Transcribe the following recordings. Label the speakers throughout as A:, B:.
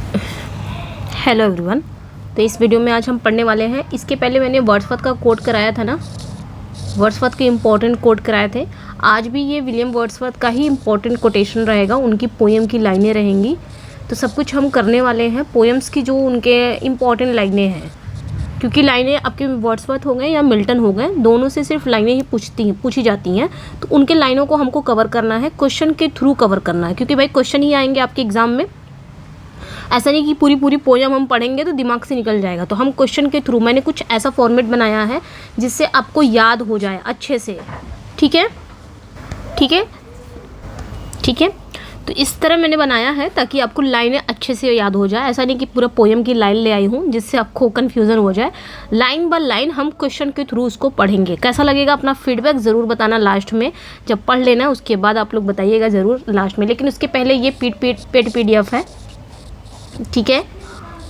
A: Hello everyone. तो इस video में आज हम पढ़ने वाले हैं, इसके पहले मैंने वर्ड्सवर्थ का कोट कराया था ना, वर्ड्सवर्थ के इम्पोर्टेंट कोट कराए थे। आज भी ये विलियम वर्ड्सवर्थ का ही इम्पोर्टेंट कोटेशन रहेगा, उनकी पोएम की लाइनें रहेंगी। तो सब कुछ हम करने वाले हैं पोएम्स की, जो उनके इम्पोर्टेंट लाइनें हैं, क्योंकि लाइनें आपके वर्ड्सवर्थ हो गए या मिल्टन हो गए, दोनों से सिर्फ लाइनें ही पूछी जाती हैं। तो उनके लाइनों को हमको कवर करना है, क्वेश्चन के थ्रू कवर करना है, क्योंकि भाई क्वेश्चन ही आएंगे आपके एग्जाम में। ऐसा नहीं कि पूरी पोएम हम पढ़ेंगे तो दिमाग से निकल जाएगा। तो हम क्वेश्चन के थ्रू, मैंने कुछ ऐसा फॉर्मेट बनाया है जिससे आपको याद हो जाए अच्छे से। ठीक है, ठीक है, ठीक है। तो इस तरह मैंने बनाया है ताकि आपको लाइनें अच्छे से याद हो जाए। ऐसा नहीं कि पूरा पोएम की लाइन ले आई हूँ जिससे आपको कन्फ्यूज़न हो जाए। लाइन बाय लाइन हम क्वेश्चन के थ्रू उसको पढ़ेंगे। कैसा लगेगा अपना फीडबैक ज़रूर बताना लास्ट में, जब पढ़ लेना उसके बाद आप लोग बताइएगा ज़रूर लास्ट में। लेकिन उसके पहले ये पेड PDF है, ठीक है।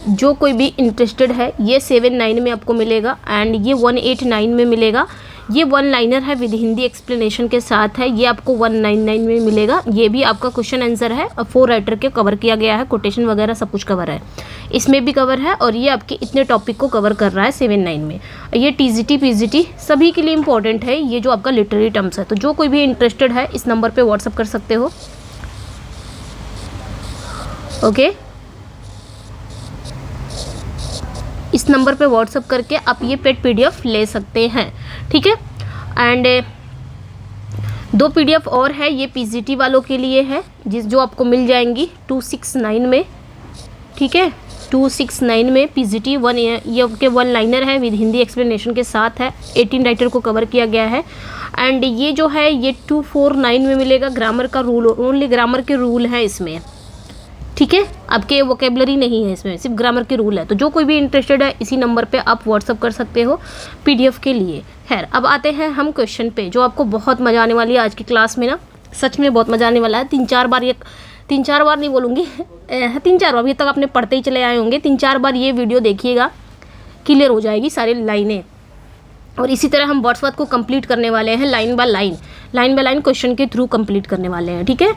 A: जो कोई भी इंटरेस्टेड है, ये 7/9 में आपको मिलेगा एंड ये 1/8/9 में मिलेगा। ये 1 लाइनर है विद हिंदी एक्सप्लेनेशन के साथ है, ये आपको 1/9/9 में मिलेगा। ये भी आपका क्वेश्चन आंसर है और 4 राइटर के कवर किया गया है, कोटेशन वगैरह सब कुछ कवर है, इसमें भी कवर है। और ये आपके इतने टॉपिक को कवर कर रहा है 7/9 में। ये TGT PGT सभी के लिए इंपॉर्टेंट है, ये जो आपका लिटरेरी टर्म्स है। तो जो कोई भी इंटरेस्टेड है इस नंबर पर व्हाट्सअप कर सकते हो, ओके। इस नंबर पे व्हाट्सअप करके आप ये पेड PDF ले सकते हैं, ठीक है। एंड 2 PDF और है, ये PGT वालों के लिए है, जो आपको मिल जाएंगी 269 में, ठीक है। 269 में PGT 1, ये आपके 1 लाइनर है विद हिंदी एक्सप्लेनेशन के साथ है, 18 राइटर को कवर किया गया है। एंड ये जो है ये 249 में मिलेगा, ग्रामर का रूल, ओनली ग्रामर के रूल हैं इसमें, ठीक है। आपके वोकेबलरी नहीं है इसमें, सिर्फ ग्रामर के रूल है। तो जो कोई भी इंटरेस्टेड है इसी नंबर पे आप व्हाट्सअप कर सकते हो PDF के लिए। खैर, अब आते हैं हम क्वेश्चन पे, जो आपको बहुत मज़ा आने वाली है आज की क्लास में ना, सच में बहुत मज़ा आने वाला है। 3-4 बार नहीं बोलूँगी 3-4 बार, अभी तक आपने पढ़ते ही चले आए होंगे। 3-4 बार ये वीडियो देखिएगा, क्लियर हो जाएगी सारी लाइनें। और इसी तरह हम वर्ड्सवर्थ को कंप्लीट करने वाले हैं, लाइन बाय लाइन क्वेश्चन के थ्रू कंप्लीट करने वाले हैं, ठीक है।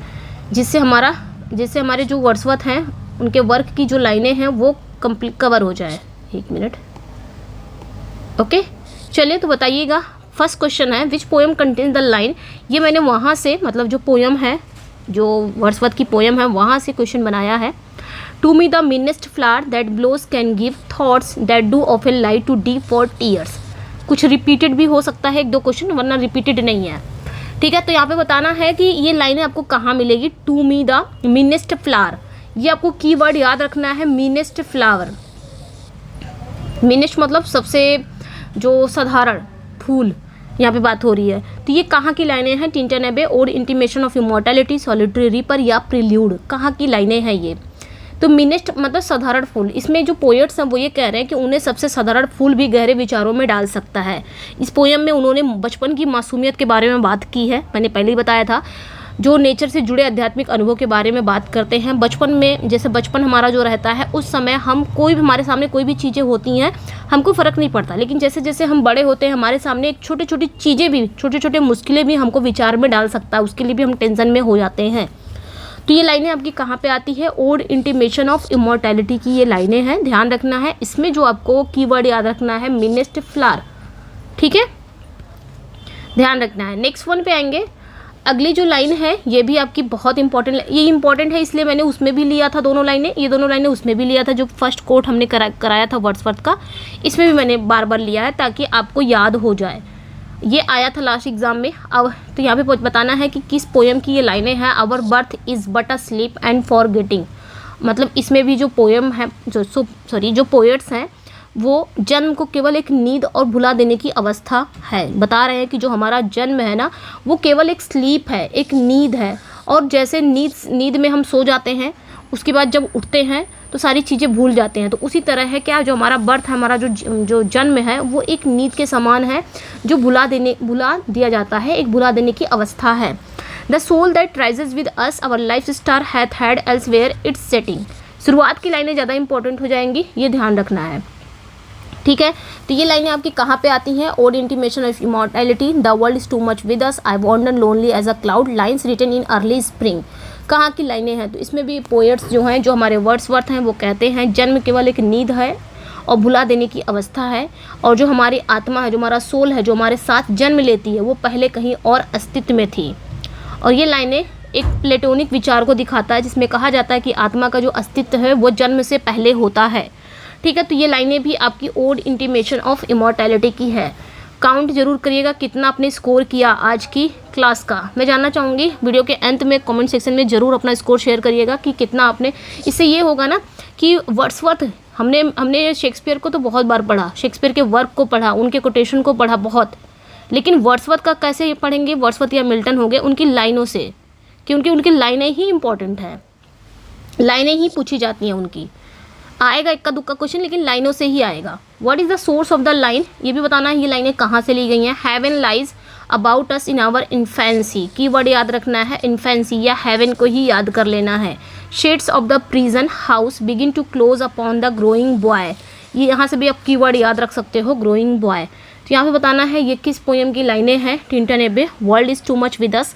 A: जिससे हमारे जो वर्ड्सवर्थ हैं उनके वर्क की जो लाइनें हैं वो कंप्लीट कवर हो जाए। 1 मिनट, ओके। चलिए, तो बताइएगा। फर्स्ट क्वेश्चन है, which poem contains the line. ये मैंने वहाँ से, मतलब जो पोएम है, जो वर्ड्सवर्थ की पोएम है, वहाँ से क्वेश्चन बनाया है। To me the meanest flower that blows can give thoughts that do often light too deep for tears. कुछ रिपीटेड भी हो सकता है 1-2 क्वेश्चन, वरना रिपीटेड नहीं है, ठीक है। तो यहाँ पे बताना है कि ये लाइनें आपको कहाँ मिलेगी। To me the meanest flower, ये आपको कीवर्ड याद रखना है, मीनेस्ट फ्लावर। मीनेस्ट मतलब सबसे जो साधारण फूल, यहाँ पे बात हो रही है। तो ये कहाँ की लाइनें हैं। Tintern Abbey, ode intimation of immortality, solitary reaper या प्रिल्यूड, कहाँ की लाइनें हैं ये। तो मीनेस्ट मतलब साधारण फूल। इसमें जो पोएट्स हैं वो ये कह रहे हैं कि उन्हें सबसे साधारण फूल भी गहरे विचारों में डाल सकता है। इस पोएम में उन्होंने बचपन की मासूमियत के बारे में बात की है, मैंने पहले ही बताया था। जो नेचर से जुड़े आध्यात्मिक अनुभव के बारे में बात करते हैं। बचपन में, जैसे बचपन हमारा जो रहता है, उस समय हम कोई भी, हमारे सामने कोई भी चीज़ें होती हैं हमको फ़र्क नहीं पड़ता। लेकिन जैसे जैसे हम बड़े होते हैं, हमारे सामने एक छोटी छोटी चीज़ें भी, छोटे छोटे मुश्किलें भी हमको विचार में डाल सकता है, उसके लिए भी हम टेंशन में हो जाते हैं। तो ये लाइनें आपकी कहाँ पे आती है। ओड इंटीमेशन ऑफ इमॉर्टैलिटी की ये लाइनें हैं, ध्यान रखना है। इसमें जो आपको कीवर्ड याद रखना है, मीनेस्ट फ्लावर, ठीक है, ध्यान रखना है। नेक्स्ट वन पे आएंगे। अगली जो लाइन है ये भी आपकी बहुत इंपॉर्टेंट, ये इंपॉर्टेंट है इसलिए मैंने उसमें भी लिया था दोनों लाइनें, ये दोनों लाइनें उसमें भी लिया था। जो फर्स्ट कोट हमने कराया था वर्ड्सवर्थ का, इसमें भी मैंने बार बार लिया है ताकि आपको याद हो जाए। ये आया था लास्ट एग्जाम में। अब तो यहाँ पे बताना है कि किस पोएम की ये लाइनें हैं। Our birth is but a sleep and forgetting, मतलब इसमें भी जो पोएम है, जो पोएट्स हैं वो जन्म को केवल एक नींद और भुला देने की अवस्था है। बता रहे हैं कि जो हमारा जन्म है ना, वो केवल एक स्लीप है, एक नींद है। और जैसे नींद में हम सो जाते हैं, उसके बाद जब उठते हैं तो सारी चीज़ें भूल जाते हैं। तो उसी तरह है क्या, जो हमारा बर्थ है, हमारा जो जन्म है, वो एक नींद के समान है, जो भुला दिया जाता है, एक भुला देने की अवस्था है। The soul that rises with us our life star hath had elsewhere its setting. शुरुआत की लाइनें ज़्यादा इंपॉर्टेंट हो जाएंगी, ये ध्यान रखना है, ठीक है। तो ये लाइनें आपकी कहाँ पे आती हैं। Ode intimation of immortality, the world is too much with us, I wander lonely as a cloud, lines written in early spring. कहाँ की लाइनें हैं, तो इसमें भी पोएट्स जो हैं, जो हमारे वर्ड्सवर्थ हैं, वो कहते हैं जन्म केवल एक नींद है और भुला देने की अवस्था है, और जो हमारी आत्मा है, जो हमारा सोल है, जो हमारे साथ जन्म लेती है, वो पहले कहीं और अस्तित्व में थी। और ये लाइनें एक प्लेटोनिक विचार को दिखाता है, जिसमें कहा जाता है कि आत्मा का जो अस्तित्व है वो जन्म से पहले होता है। ठीक है, तो ये लाइनें भी आपकी ओड इंटीमेशन ऑफ इमॉर्टैलिटी की है। काउंट जरूर करिएगा कितना आपने स्कोर किया आज की क्लास का। मैं जानना चाहूँगी, वीडियो के अंत में कमेंट सेक्शन में ज़रूर अपना स्कोर शेयर करिएगा कि कितना आपने। इससे ये होगा ना कि वर्ड्सवर्थ, हमने शेक्सपियर को तो बहुत बार पढ़ा, शेक्सपियर के वर्क को पढ़ा, उनके कोटेशन को पढ़ा बहुत, लेकिन वर्ड्सवर्थ का कैसे पढ़ेंगे, वर्ड्सवर्थ या मिल्टन हो गए, उनकी लाइनों से, क्योंकि उनकी लाइनें ही इंपॉर्टेंट हैं, लाइनें ही पूछी जाती हैं उनकी। आएगा इक्का दुक्का क्वेश्चन, लेकिन लाइनों से ही आएगा। What is the source of the line, ये भी बताना है ये लाइनें कहाँ से ली गई हैं। Heaven lies about us in our infancy, keyword याद रखना है, इन्फेंसी या हेवन को ही याद कर लेना है। Shades of the prison house begin to close upon the growing boy, ये यहाँ से भी आप कीवर्ड याद रख सकते हो, ग्रोइंग बॉय। तो यहाँ पे बताना है ये किस पोएम की लाइनें हैं। Tintern Abbey, world is too much with us,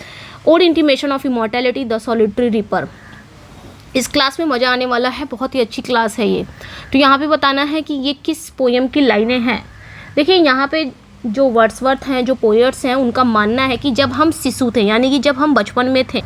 A: ode intimation of immortality, the solitary reaper. इस क्लास में मज़ा आने वाला है, बहुत ही अच्छी क्लास है ये। तो यहाँ पे बताना है कि ये किस पोएम की लाइनें हैं। देखिए यहाँ पे जो वर्ड्सवर्थ हैं, जो पोएट्स हैं, उनका मानना है कि जब हम शिशु थे, यानी कि जब हम बचपन में थे,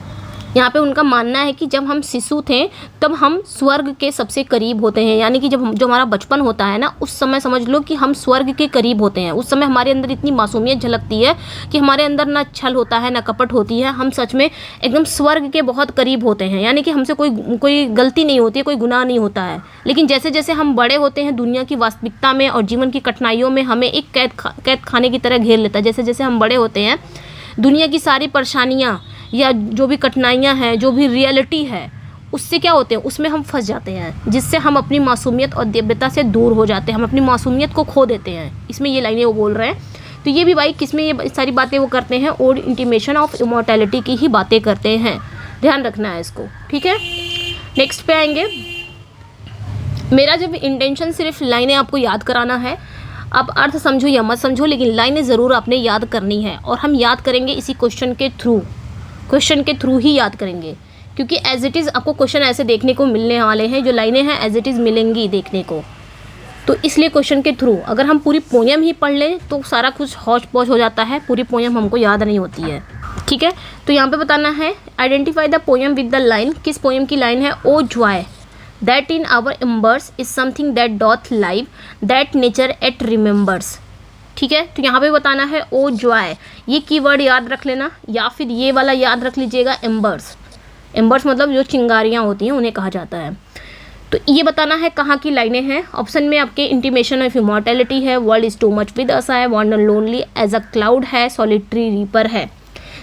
A: यहाँ पे उनका मानना है कि जब हम शिशु थे तब हम स्वर्ग के सबसे करीब होते हैं, यानी कि जो हमारा बचपन होता है ना, उस समय समझ लो कि हम स्वर्ग के करीब होते हैं। उस समय हमारे अंदर इतनी मासूमियत झलकती है कि हमारे अंदर ना छल होता है, ना कपट होती है, हम सच में एकदम स्वर्ग के बहुत करीब होते हैं, यानी कि हमसे कोई गलती नहीं होती है, कोई गुनाह नहीं होता है। लेकिन जैसे जैसे हम बड़े होते हैं, दुनिया की वास्तविकता में और जीवन की कठिनाइयों में हमें एक कैद खाने की तरह घेर लेता है। जैसे जैसे हम बड़े होते हैं, दुनिया की सारी परेशानियाँ या जो भी कठिनाइयाँ हैं, जो भी रियलिटी है, उससे क्या होते हैं, उसमें हम फंस जाते हैं, जिससे हम अपनी मासूमियत और दिव्यता से दूर हो जाते हैं, हम अपनी मासूमियत को खो देते हैं। इसमें ये लाइनें वो बोल रहे हैं। तो ये भी भाई किसमें ये सारी बातें वो करते हैं, ओड इंटीमेशन ऑफ इमॉर्टैलिटी की ही बातें करते हैं, ध्यान रखना है इसको। ठीक है, नेक्स्ट पे आएंगे। मेरा जब इंटेंशन सिर्फ लाइनें आपको याद कराना है, आप अर्थ समझो या मत समझो, लेकिन लाइनें ज़रूर आपने याद करनी है, और हम याद करेंगे इसी क्वेश्चन के थ्रू ही याद करेंगे, क्योंकि एज इट इज़ आपको क्वेश्चन ऐसे देखने को मिलने वाले हैं, जो लाइनें हैं एज इट इज़ मिलेंगी देखने को। तो इसलिए क्वेश्चन के थ्रू, अगर हम पूरी पोएम ही पढ़ लें तो सारा कुछ हौच पौच हो जाता है, पूरी पोएम हमको याद नहीं होती है। ठीक है, तो यहाँ पे बताना है identify the poem with the line, किस पोएम की लाइन है। O joy that in our embers is something that doth live that nature yet remembers. ठीक है, तो यहाँ पे बताना है ओ जॉय, ये कीवर्ड याद रख लेना, या फिर ये वाला याद रख लीजिएगा, एम्बर्स। एम्बर्स मतलब जो चिंगारियाँ होती हैं उन्हें कहा जाता है। तो ये बताना है कहाँ की लाइनें हैं। ऑप्शन में आपके इंटीमेशन ऑफ इमॉर्टैलिटी है, world is too much with us है, wander lonely as a cloud है, सॉलिटरी रीपर है।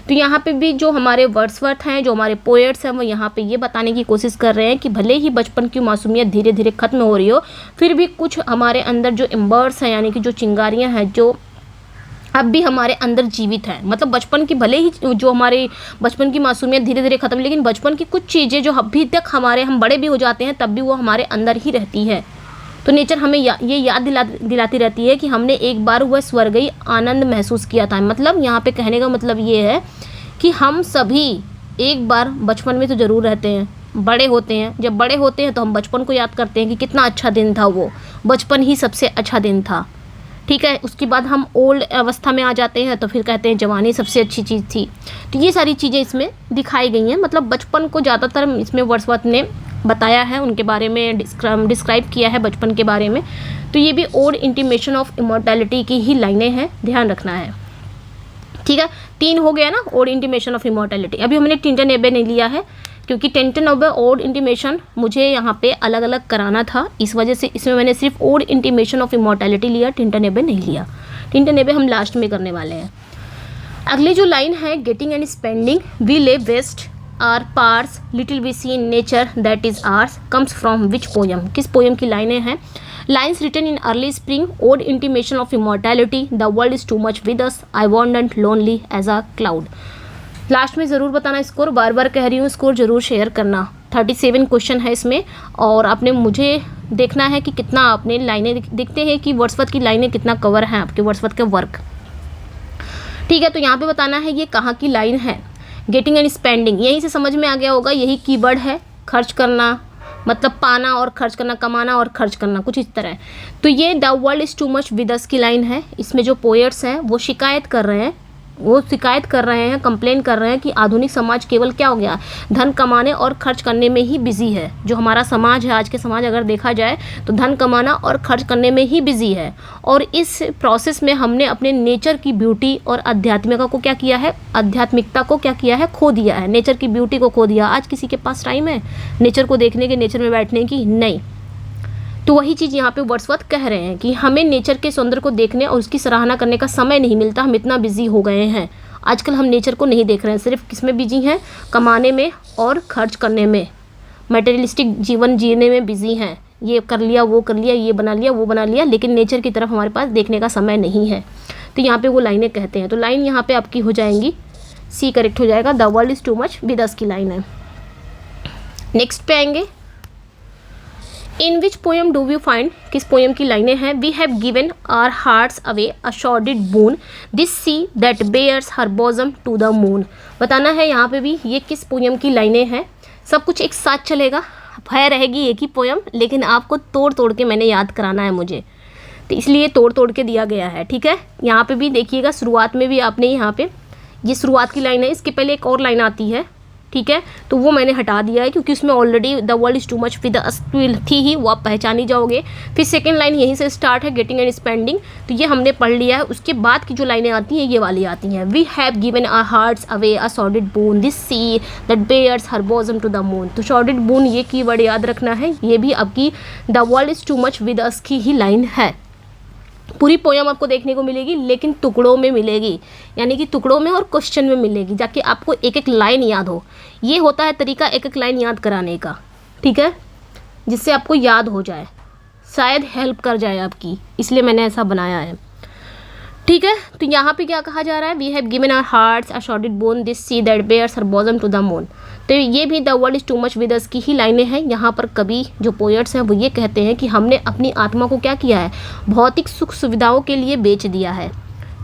A: तो यहाँ पे भी जो हमारे वर्ड्सवर्थ हैं, जो हमारे पोएट्स हैं, वो यहाँ पे ये बताने की कोशिश कर रहे हैं कि भले ही बचपन की मासूमियत धीरे धीरे खत्म हो रही हो, फिर भी कुछ हमारे अंदर जो एम्बर्स हैं, यानी कि जो चिंगारियाँ हैं, जो अब भी हमारे अंदर जीवित है। मतलब बचपन की, भले ही जो हमारे बचपन की मासूमियत धीरे धीरे खत्म, लेकिन बचपन की कुछ चीज़ें जो अभी तक हम बड़े भी हो जाते हैं तब भी वो हमारे अंदर ही रहती है। तो नेचर हमें ये याद दिलाती रहती है कि हमने एक बार वह स्वर्गीय आनंद महसूस किया था। मतलब यहाँ पे कहने का मतलब ये है कि हम सभी एक बार बचपन में तो ज़रूर रहते हैं, बड़े होते हैं। जब बड़े होते हैं तो हम बचपन को याद करते हैं कि कितना अच्छा दिन था, वो बचपन ही सबसे अच्छा दिन था। ठीक है, उसके बाद हम ओल्ड अवस्था में आ जाते हैं तो फिर कहते हैं जवानी सबसे अच्छी चीज़ थी। तो ये सारी चीज़ें इसमें दिखाई गई हैं। मतलब बचपन को ज़्यादातर इसमें वर्ड्सवर्थ ने बताया है, उनके बारे में डिस्क्राइब किया है बचपन के बारे में। तो ये भी ओड इंटीमेशन ऑफ इमॉर्टैलिटी की ही लाइनें हैं, ध्यान रखना है। ठीक है, 3 हो गया ना, ओड इंटीमेशन ऑफ इमॉर्टैलिटी। अभी हमने टिंटन एबे नहीं लिया है, क्योंकि टिंटन एबे ओड इंटीमेशन मुझे यहाँ पे अलग अलग कराना था, इस वजह से इसमें मैंने सिर्फ ओड इंटीमेशन ऑफ इमॉर्टैलिटी लिया, टिंटन एबे नहीं लिया। टिंटन एबे हम लास्ट में करने वाले हैं। अगली जो लाइन है, getting and spending we lay waste our powers little we see in nature that is ours comes from which poem, किस पोएम की लाइनें हैं। Lines written in early spring, ode intimation of immortality, the world is too much with us, I wander lonely as a cloud. Last में ज़रूर बताना score, बार बार कह रही हूँ स्कोर ज़रूर शेयर करना। 37 क्वेश्चन है इसमें, और आपने मुझे देखना है कि कितना आपने लाइनें, देखते हैं कि वर्ड्सवर्थ की लाइनें कितना कवर हैं आपके वर्ड्सवर्थ के वर्क। ठीक है, तो यहाँ पे बताना है ये कहाँ की लाइन है। गेटिंग एंड स्पेंडिंग, यहीं से समझ में आ गया होगा, यही कीवर्ड है। खर्च करना मतलब पाना और खर्च करना, कमाना और खर्च करना, कुछ इस तरह। तो ये the world is too much with us की लाइन है। इसमें जो पोएट्स हैं वो शिकायत कर रहे हैं, कंप्लेन कर रहे हैं कि आधुनिक समाज केवल क्या हो गया, धन कमाने और खर्च करने में ही बिजी है। जो हमारा समाज है, आज के समाज अगर देखा जाए तो धन कमाना और खर्च करने में ही बिजी है। और इस प्रोसेस में हमने अपने नेचर की ब्यूटी और आध्यात्मिकता को क्या किया है, खो दिया है। नेचर की ब्यूटी को खो दिया। आज किसी के पास टाइम है नेचर को देखने की, नेचर में बैठने की? नहीं। तो वही चीज़ यहाँ पे वर्ड्सवर्थ कह रहे हैं कि हमें नेचर के सौंदर्य को देखने और उसकी सराहना करने का समय नहीं मिलता। हम इतना बिजी हो गए हैं आजकल, हम नेचर को नहीं देख रहे हैं। सिर्फ किस में बिजी हैं? कमाने में और खर्च करने में, मटेरियलिस्टिक जीवन जीने में बिजी हैं। ये कर लिया, वो कर लिया, ये बना लिया, वो बना लिया, लेकिन नेचर की तरफ हमारे पास देखने का समय नहीं है। तो यहाँ पे वो लाइनें कहते हैं। तो लाइन यहाँ पे आपकी हो जाएंगी, सी करेक्ट हो जाएगा। The world is too much with us की लाइन है। नेक्स्ट पे आएंगे, in which poem do we find, किस पोएम की लाइनें हैं? We have given our hearts away a sordid boon, this sea that bares her bosom to the moon. बताना है यहाँ पे भी ये किस पोएम की लाइनें हैं। सब कुछ एक साथ चलेगा, भय रहेगी एक ही पोएम, लेकिन आपको तोड़ तोड़ के मैंने याद कराना है मुझे, तो इसलिए तोड़ तोड़ के दिया गया है। ठीक है, यहाँ पे भी देखिएगा, शुरुआत में भी आपने यहाँ पे ये शुरुआत की लाइन है, इसके पहले एक और लाइन आती है। ठीक है, तो वो मैंने हटा दिया है क्योंकि उसमें already the world is too much with अस थी ही, वो आप पहचान ही जाओगे। फिर सेकंड लाइन यहीं से स्टार्ट है, गेटिंग एंड स्पेंडिंग, तो ये हमने पढ़ लिया है। उसके बाद की जो लाइनें आती हैं ये वाली आती हैं, we have given our hearts away a sordid boon, this sea that bares her bosom to the moon. तो सॉर्डिड बून ये कीवर्ड याद रखना है, ये भी आपकी the world is too much with us की ही लाइन है। पूरी पोयम आपको देखने को मिलेगी लेकिन टुकड़ों में मिलेगी, यानी कि टुकड़ों में और क्वेश्चन में मिलेगी, जाके आपको एक एक लाइन याद हो। ये होता है तरीका एक एक लाइन याद कराने का, ठीक है, जिससे आपको याद हो जाए, शायद हेल्प कर जाए आपकी, इसलिए मैंने ऐसा बनाया है। ठीक है, तो यहाँ पे क्या कहा जा रहा है, we have given our hearts a sordid boon, this sea that bares her bosom to the moon. तो ये भी the world is too much with us की ही लाइनें हैं। यहाँ पर कवि जो पोएट्स हैं वो ये कहते हैं कि हमने अपनी आत्मा को क्या किया है, भौतिक सुख सुविधाओं के लिए बेच दिया है।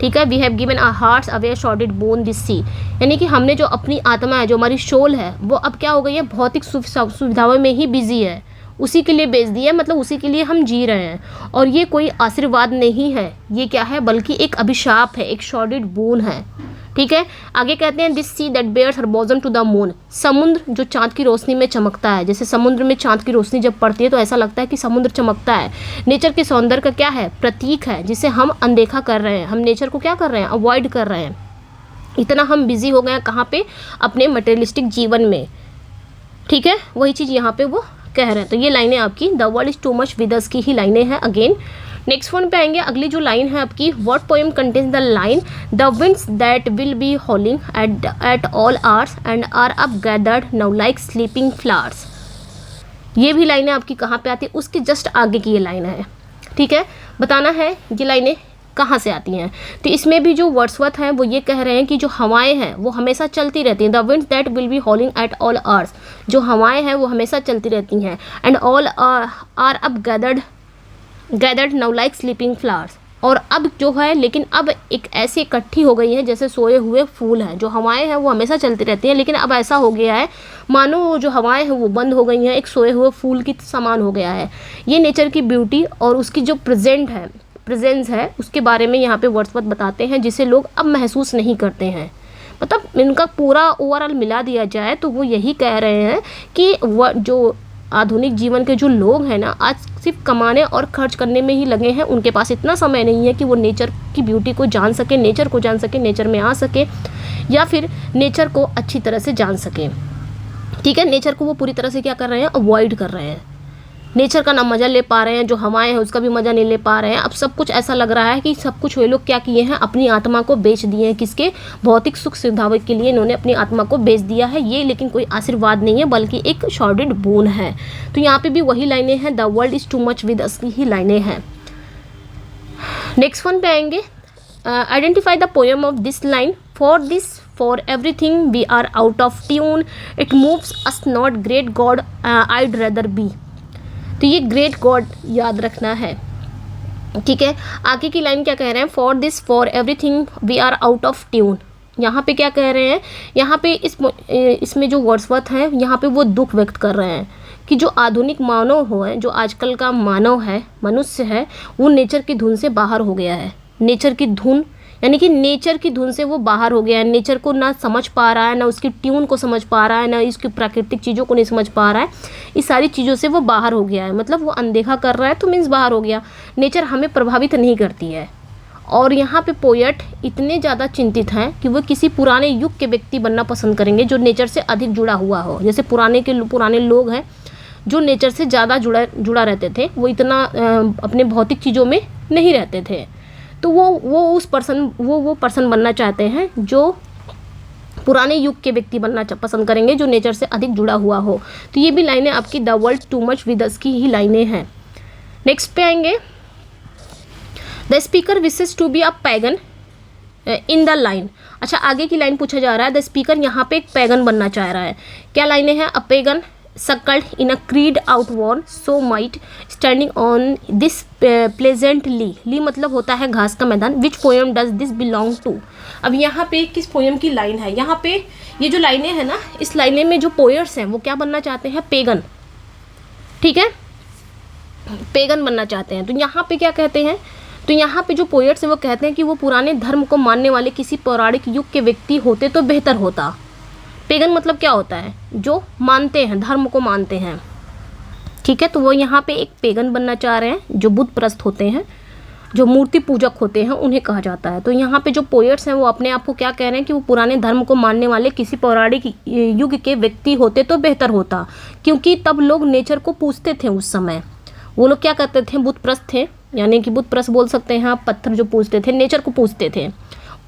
A: ठीक है, we have given our hearts away sordid boon this sea, यानी कि हमने जो अपनी आत्मा है, जो हमारी सोल है, वो अब क्या हो गई है, भौतिक सुविधाओं में ही बिजी है, उसी के लिए बेच दिया, मतलब उसी के लिए हम जी रहे हैं। और ये कोई आशीर्वाद नहीं है, ये क्या है, बल्कि एक अभिशाप है, एक सॉर्डिड बोन है। ठीक है, आगे कहते हैं this sea that bares her bosom to the moon, समुद्र जो चांद की रोशनी में चमकता है, जैसे समुद्र में चांद की रोशनी जब पड़ती है तो ऐसा लगता है कि समुद्र चमकता है। नेचर के सौंदर्य का क्या है, प्रतीक है, जिसे हम अनदेखा कर रहे हैं, हम नेचर को क्या कर रहे हैं, अवॉइड कर रहे हैं। इतना हम बिजी हो गए हैं कहाँ पे, अपने मटेरियलिस्टिक जीवन में। ठीक है, वही चीज़ यहाँ पे वो कह रहे हैं। तो ये लाइनें आपकी the world is too much with us की ही लाइनें हैं। अगेन नेक्स्ट वन पे आएंगे, अगली जो लाइन है आपकी, what poem contains the line the winds that will be howling at all hours and are up gathered now like sleeping flowers. ये भी लाइनें आपकी कहाँ पे आती है, उसके जस्ट आगे की ये लाइन है। ठीक है, बताना है ये लाइनें कहाँ से आती हैं। तो इसमें भी जो वर्ड्सवर्थ हैं वो ये कह रहे हैं कि जो हवाएं हैं वो हमेशा चलती रहती हैं, the winds that will be howling at all hours, जो हवाएं हैं वो हमेशा चलती रहती हैं, and all are up gathered now like sleeping flowers, और अब जो है, लेकिन अब एक ऐसी इकट्ठी हो गई है जैसे सोए हुए फूल हैं। जो हवाएं हैं वो हमेशा चलती रहती हैं, लेकिन अब ऐसा हो गया है मानो जो हवाएं हैं वो बंद हो गई हैं, एक सोए हुए फूल की समान हो गया है। ये नेचर की ब्यूटी और उसकी जो प्रेजेंस है उसके बारे में यहाँ पे वर्ड्सवर्थ बताते हैं, जिसे लोग अब महसूस नहीं करते हैं। मतलब इनका पूरा ओवरऑल मिला दिया जाए तो वो यही कह रहे हैं कि जो आधुनिक जीवन के जो लोग हैं ना, आज सिर्फ कमाने और खर्च करने में ही लगे हैं। उनके पास इतना समय नहीं है कि वो नेचर की ब्यूटी को जान सके, नेचर में आ सके, या फिर नेचर को अच्छी तरह से जान सके। ठीक है, नेचर को वो पूरी तरह से क्या कर रहे हैं, अवॉइड कर रहे हैं। नेचर का ना मज़ा ले पा रहे हैं, जो हवाएं हैं उसका भी मज़ा नहीं ले पा रहे हैं। अब सब कुछ ऐसा लग रहा है कि सब कुछ वे लोग क्या किए हैं, अपनी आत्मा को बेच दिए हैं। किसके, भौतिक सुख सुविधाओं के लिए इन्होंने अपनी आत्मा को बेच दिया है। ये लेकिन कोई आशीर्वाद नहीं है, बल्कि एक सॉर्डिड बोन है। तो यहाँ पे भी वही लाइनें हैं, the world is too much with us की ही लाइनें हैं। नेक्स्ट वन पे आएंगे, identify the poem of this line, for everything we are out of tune, it moves us not great god I'd rather be. तो ये great God याद रखना है। ठीक है, आगे की लाइन क्या कह रहे हैं, for everything we are out of tune, यहाँ पे क्या कह रहे हैं, यहाँ पे इसमें जो वर्ड्सवर्थ है यहाँ पे वो दुख व्यक्त कर रहे हैं कि जो आधुनिक मानव हो है, जो आजकल का मानव है, मनुष्य है, वो नेचर की धुन से बाहर हो गया है। नेचर की धुन यानी कि नेचर की धुन से वो बाहर हो गया है। नेचर को ना समझ पा रहा है, ना उसकी ट्यून को समझ पा रहा है, ना इसकी प्राकृतिक चीज़ों को नहीं समझ पा रहा है। इस सारी चीज़ों से वो बाहर हो गया है, मतलब वो अनदेखा कर रहा है, तो मीन्स बाहर हो गया। नेचर हमें प्रभावित नहीं करती है। और यहाँ पे पोएट इतने ज़्यादा चिंतित हैं कि वो किसी पुराने युग के व्यक्ति बनना पसंद करेंगे जो नेचर से अधिक जुड़ा हुआ हो। जैसे पुराने लोग हैं जो नेचर से ज़्यादा जुड़ा रहते थे, वो इतना अपने भौतिक चीज़ों में नहीं रहते थे, तो वो पर्सन बनना चाहते हैं जो पुराने युग के व्यक्ति बनना पसंद करेंगे जो नेचर से अधिक जुड़ा हुआ हो। तो ये भी लाइनें आपकी the world too much with us की ही लाइनें हैं। नेक्स्ट पे आएंगे, the speaker wishes to be a pagan in the line. अच्छा, आगे की लाइन पूछा जा रहा है, द स्पीकर यहाँ पे एक पैगन बनना चाह रहा है। क्या लाइनें हैं, a pagan suckled in a creed outworn so might standing on this pleasantly, ली मतलब होता है घास का मैदान, which poem does this belong to। अब यहाँ पे किस पोएम की लाइन है, यहाँ पे ये जो लाइनें हैं ना, इस लाइनें में जो पोएट्स हैं वो क्या बनना चाहते हैं, पेगन, ठीक है, पेगन बनना चाहते हैं। तो यहाँ पे क्या कहते हैं, तो यहाँ पे जो पोएट्स हैं वो कहते हैं कि वो पुराने धर्म को मानने वाले किसी पौराणिक युग के व्यक्ति होते तो बेहतर होता। पेगन मतलब क्या होता है, जो मानते हैं, धर्म को मानते हैं, ठीक है। तो वो यहाँ पे एक पेगन बनना चाह रहे हैं, जो बुद्ध प्रस्त होते हैं, जो मूर्ति पूजक होते हैं, उन्हें कहा जाता है। तो यहाँ पे जो पोएट्स हैं वो अपने आप को क्या कह रहे हैं कि वो पुराने धर्म को मानने वाले किसी पौराणिक युग के व्यक्ति होते तो बेहतर होता, क्योंकि तब लोग नेचर को पूजते थे। उस समय वो लोग क्या करते थे, बुद्ध प्रस्त थे, यानी कि बुद्ध प्रस्त बोल सकते हैं आप, पत्थर जो पूजते थे, नेचर को पूजते थे।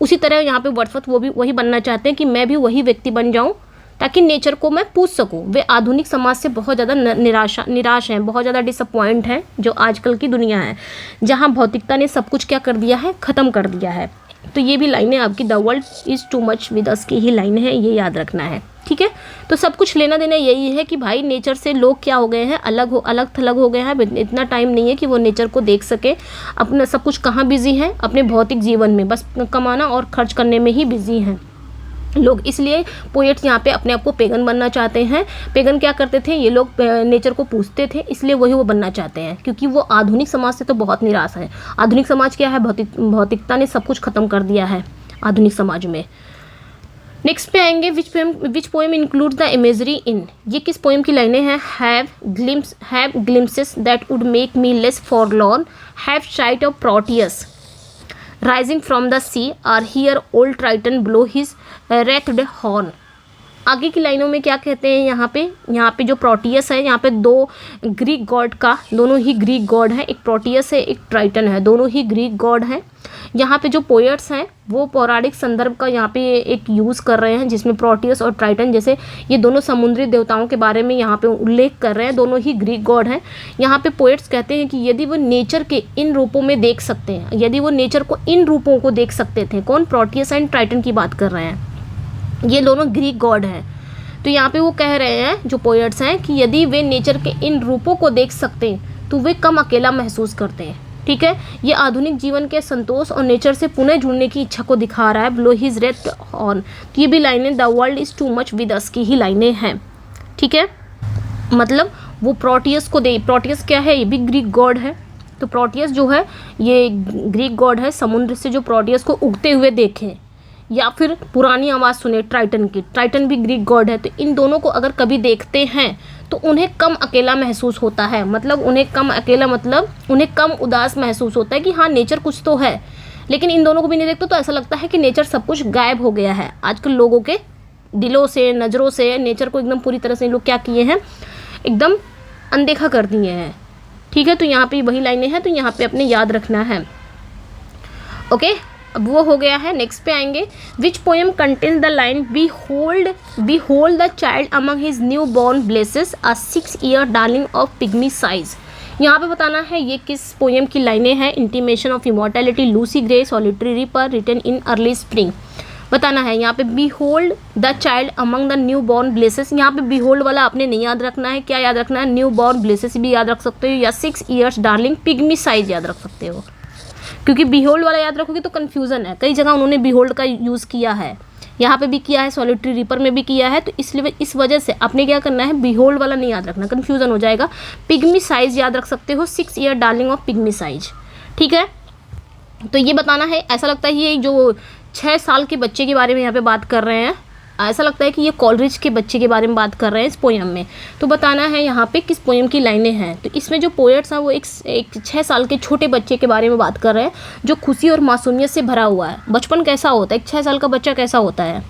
A: उसी तरह यहाँ पे वर्ड्सवर्थ वो भी वही बनना चाहते हैं कि मैं भी वही व्यक्ति बन जाऊँ ताकि नेचर को मैं पूछ सकूं। वे आधुनिक समाज से बहुत ज़्यादा निराश हैं, बहुत ज़्यादा डिसअपॉइंट हैं, जो आजकल की दुनिया है जहां भौतिकता ने सब कुछ क्या कर दिया है, ख़त्म कर दिया है। तो ये भी लाइनें आपकी the world is too much with us की ही लाइन है, ये याद रखना है, ठीक है। तो सब कुछ लेना देना यही है कि भाई नेचर से लोग क्या हो गए हैं, अलग थलग हो गए हैं। इतना टाइम नहीं है कि वो नेचर को देख सके। अपना सब कुछ कहाँ बिजी है, अपने भौतिक जीवन में, बस कमाना और खर्च करने में ही बिजी हैं लोग। इसलिए पोएट्स यहाँ पे अपने आप को पेगन बनना चाहते हैं। पेगन क्या करते थे, ये लोग नेचर को पूजते थे, इसलिए वही वो बनना चाहते हैं, क्योंकि वो आधुनिक समाज से तो बहुत निराश है। आधुनिक समाज क्या है, भौतिकता ने सब कुछ खत्म कर दिया है आधुनिक समाज में। नेक्स्ट पे आएंगे, which poem include the imagery in. ये किस पोएम की लाइनें हैं, have glimpses that would make me less forlorn, have sight of Proteus rising from the sea, or hear old Triton blow his wreathed horn. आगे की लाइनों में क्या कहते हैं, यहाँ पे जो प्रोटियस है, यहाँ पे दो ग्रीक गॉड का, दोनों ही ग्रीक गॉड है, एक प्रोटियस है, एक ट्राइटन है, दोनों ही ग्रीक गॉड हैं। यहाँ पे जो पोएट्स हैं वो पौराणिक संदर्भ का यहाँ पे एक यूज़ कर रहे हैं, जिसमें प्रोटियस और ट्राइटन जैसे ये दोनों समुद्री देवताओं के बारे में यहाँ पे उल्लेख कर रहे हैं, दोनों ही ग्रीक गॉड हैं। यहाँ पे पोएट्स कहते हैं कि यदि वो नेचर के इन रूपों में देख सकते हैं, यदि वो नेचर को इन रूपों को देख सकते थे, कौन, प्रोटियस एंड ट्राइटन की बात कर रहे हैं, ये दोनों ग्रीक गॉड हैं। तो यहाँ पे वो कह रहे हैं जो पोएट्स हैं कि यदि वे नेचर के इन रूपों को देख सकते हैं तो वे कम अकेला महसूस करते हैं, ठीक है। ये आधुनिक जीवन के संतोष और नेचर से पुनः जुड़ने की इच्छा को दिखा रहा है, ब्लो हिज रेड ऑन। तो ये भी लाइनें the world is too much with us की ही लाइनें हैं, ठीक है। मतलब वो प्रोटियस को प्रोटियस क्या है, ये भी ग्रीक गॉड है। तो प्रोटियस जो है ये ग्रीक गॉड है, समुद्र से जो प्रोटियस को उगते हुए देखें या फिर पुरानी आवाज़ सुने ट्राइटन की, ट्राइटन भी ग्रीक गॉड है। तो इन दोनों को अगर कभी देखते हैं तो उन्हें कम अकेला महसूस होता है, मतलब उन्हें कम अकेला मतलब उन्हें कम उदास महसूस होता है कि हाँ नेचर कुछ तो है। लेकिन इन दोनों को भी नहीं देखते तो ऐसा लगता है कि नेचर सब कुछ गायब हो गया है। आजकल लोगों के दिलों से, नज़रों से नेचर को एकदम पूरी तरह से लोग क्या किए हैं, एकदम अनदेखा कर दिए हैं, ठीक है। तो यहाँ पे वही लाइनें हैं, तो यहाँ पे अपने याद रखना है, ओके। अब वो हो गया है। नेक्स्ट पे आएंगे, which poem contains the line behold the child among his newborn blesses a 6 year darling of pygmy size. यहाँ पे बताना है ये किस पोएम की लाइनें हैं, intimation of immortality, Lucy Gray, solitary reaper, written in early spring. बताना है यहाँ पे behold the child among the newborn blesses. यहाँ पे बी होल्ड वाला आपने नहीं याद रखना है, क्या याद रखना है, न्यू बॉर्न ब्लेसेस भी याद रख सकते हो, या 6 ईयर्स डार्लिंग पिग्मी साइज याद रख सकते हो। क्योंकि बिहोल्ड वाला याद रखोगे तो कन्फ्यूज़न है, कई जगह उन्होंने बिहोल्ड का यूज़ किया है। यहाँ पे भी किया है, सॉलिटरी रीपर में भी किया है। तो इसलिए इस वजह से आपने क्या करना है, बिहोल्ड वाला नहीं याद रखना, कन्फ्यूज़न हो जाएगा। पिग्मी साइज याद रख सकते हो, 6 year darling of pygmy size, ठीक है। तो ये बताना है, ऐसा लगता है ये जो 6 साल के बच्चे के बारे में यहाँ पे बात कर रहे हैं, ऐसा लगता है कि ये कॉलरिज के बच्चे के बारे में बात कर रहे हैं इस पोएम में। तो बताना है यहाँ पे किस पोएम की लाइनें हैं। तो इसमें जो पोएट्स हैं वो एक 6 साल के छोटे बच्चे के बारे में बात कर रहे हैं जो खुशी और मासूमियत से भरा हुआ है। बचपन कैसा होता है, एक 6 साल का बच्चा कैसा होता है,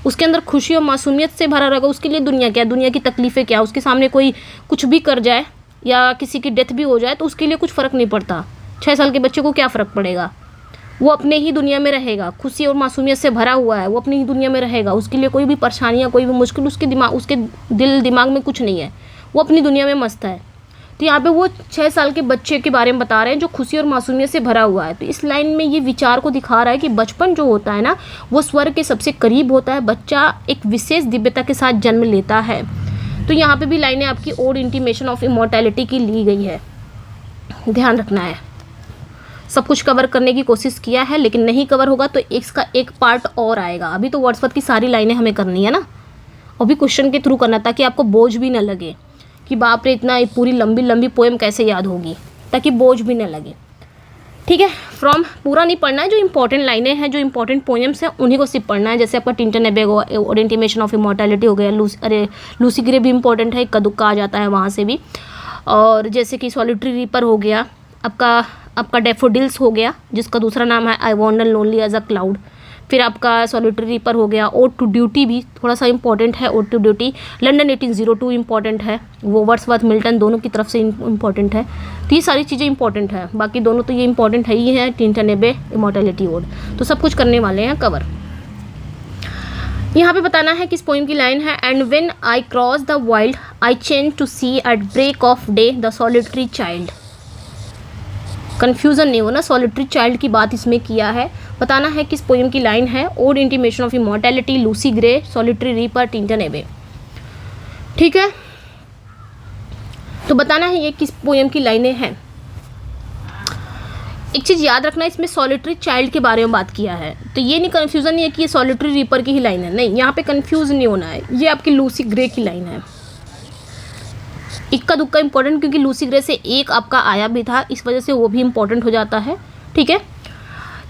A: उसके अंदर खुशी और मासूमियत से भरा रहेगा। उसके लिए दुनिया क्या, दुनिया की तकलीफ़ें क्या, उसके सामने कोई कुछ भी कर जाए या किसी की डेथ भी हो जाए तो उसके लिए कुछ फ़र्क नहीं पड़ता। 6 साल के बच्चे को क्या फ़र्क पड़ेगा, वो अपने ही दुनिया में रहेगा, खुशी और मासूमियत से भरा हुआ है, वो अपनी ही दुनिया में रहेगा। उसके लिए कोई भी परेशानियाँ, कोई भी मुश्किल उसके दिल दिमाग में कुछ नहीं है, वो अपनी दुनिया में मस्त है। तो यहाँ पे वो 6 साल के बच्चे के बारे में बता रहे हैं जो खुशी और मासूमियत से भरा हुआ है। तो इस लाइन में ये विचार को दिखा रहा है कि बचपन जो होता है ना, वो स्वर्ग के सबसे करीब होता है। बच्चा एक विशेष दिव्यता के साथ जन्म लेता है। तो यहाँ पे भी लाइनें आपकी ओड इंटीमेशन ऑफ इमॉर्टैलिटी की ली गई है, ध्यान रखना है। सब कुछ कवर करने की कोशिश किया है, लेकिन नहीं कवर होगा तो इसका एक पार्ट और आएगा। अभी तो वर्ड्सवर्थ की सारी लाइनें हमें करनी है ना, और भी क्वेश्चन के थ्रू करना, ताकि आपको बोझ भी ना लगे कि बाप रे इतना पूरी लंबी लंबी पोएम कैसे याद होगी, ताकि बोझ भी ना लगे, ठीक है। फ्रॉम पूरा नहीं पढ़ना है, जो इंपॉर्टेंट लाइनें हैं, जो इंपॉर्टेंट पोएम्स हैं उन्हीं को सिर्फ पढ़ना है। जैसे आपका टिंटन और इंटीमेशन ऑफ इमॉर्टैलिटी हो गया, लूसी ग्रे भी इंपॉर्टेंट है, इक्का दुक्का आ जाता है वहाँ से भी। और जैसे कि सॉलिटरी रीपर हो गया, आपका डैफोडिल्स हो गया जिसका दूसरा नाम है I wander lonely as a cloud. फिर आपका सॉलिटरी रीपर हो गया। ओड टू ड्यूटी भी थोड़ा सा इंपॉर्टेंट है, ode to duty. London 1802 important है, वो वर्ड्सवर्थ मिल्टन दोनों की तरफ से इंपॉर्टेंट है। तो ये सारी चीज़ें इंपॉर्टेंट है, बाकी दोनों तो ये इंपॉर्टेंट है ही है, टिंटन इमॉर्टैलिटी ओड। तो सब कुछ करने वाले हैं कवर। यहाँ पे बताना है किस पोएम की लाइन है, and when I cross the wild I change to see at break of day the solitary child. Confusion नहीं होना, सॉलिटरी चाइल्ड की बात इसमें किया है। बताना है किस पोएम की लाइन है, ode intimation of immortality, Lucy Gray, solitary reaper, Tintern Abbey, ठीक है। तो बताना है ये किस पोएम की लाइनें हैं। एक चीज़ याद रखना, इसमें सॉलिटरी चाइल्ड के बारे में बात किया है, तो ये नहीं कन्फ्यूज़न नहीं है कि ये सॉलिटरी रीपर की ही लाइन है, नहीं, यहाँ पे कन्फ्यूज़ नहीं होना है। ये आपकी लूसी ग्रे की लाइन है। इक्का दुक्का इंपॉर्टेंट, क्योंकि लूसी ग्रे से एक आपका आया भी था, इस वजह से वो भी इंपॉर्टेंट हो जाता है, ठीक है।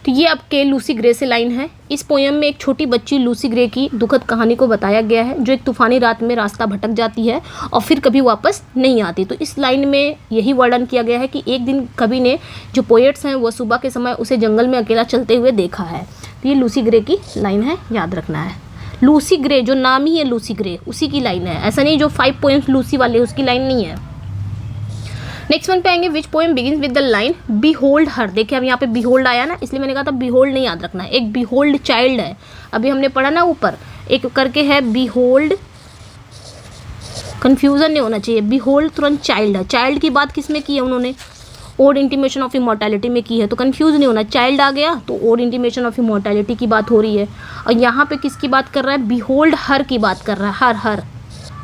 A: तो ये आपके लूसी ग्रे से लाइन है। इस पोएम में एक छोटी बच्ची लूसी ग्रे की दुखद कहानी को बताया गया है, जो एक तूफानी रात में रास्ता भटक जाती है और फिर कभी वापस नहीं आती। तो इस लाइन में यही वर्णन किया गया है कि एक दिन कवि ने, जो पोएट्स हैं, वो सुबह के समय उसे जंगल में अकेला चलते हुए देखा है। तो ये लूसी ग्रे की लाइन है, याद रखना है। लूसी ग्रे जो नाम ही है लूसी ग्रे, उसी की लाइन है, ऐसा नहीं जो 5 पोएम्स लूसी वाले उसकी लाइन नहीं है। नेक्स्ट वन पे आएंगे, which poem begins with the line behold her. देखिए अब यहाँ पे बिहोल्ड आया ना, इसलिए मैंने कहा था बिहोल्ड नहीं याद रखना है। एक बिहोल्ड चाइल्ड है, अभी हमने पढ़ा ना ऊपर एक करके है बिहोल्ड, कन्फ्यूजन नहीं होना चाहिए। बिहोल्ड तुरंत चाइल्ड है, चाइल्ड की बात किस में की है उन्होंने, ओड इंटीमेशन ऑफ इमॉर्टैलिटी में की है। तो कंफ्यूज नहीं होना, चाइल्ड आ गया तो ओड इंटीमेशन ऑफ इमॉर्टैलिटी की बात हो रही है। और यहाँ पे किसकी बात कर रहा है, बिहोल्ड हर की बात कर रहा है, हर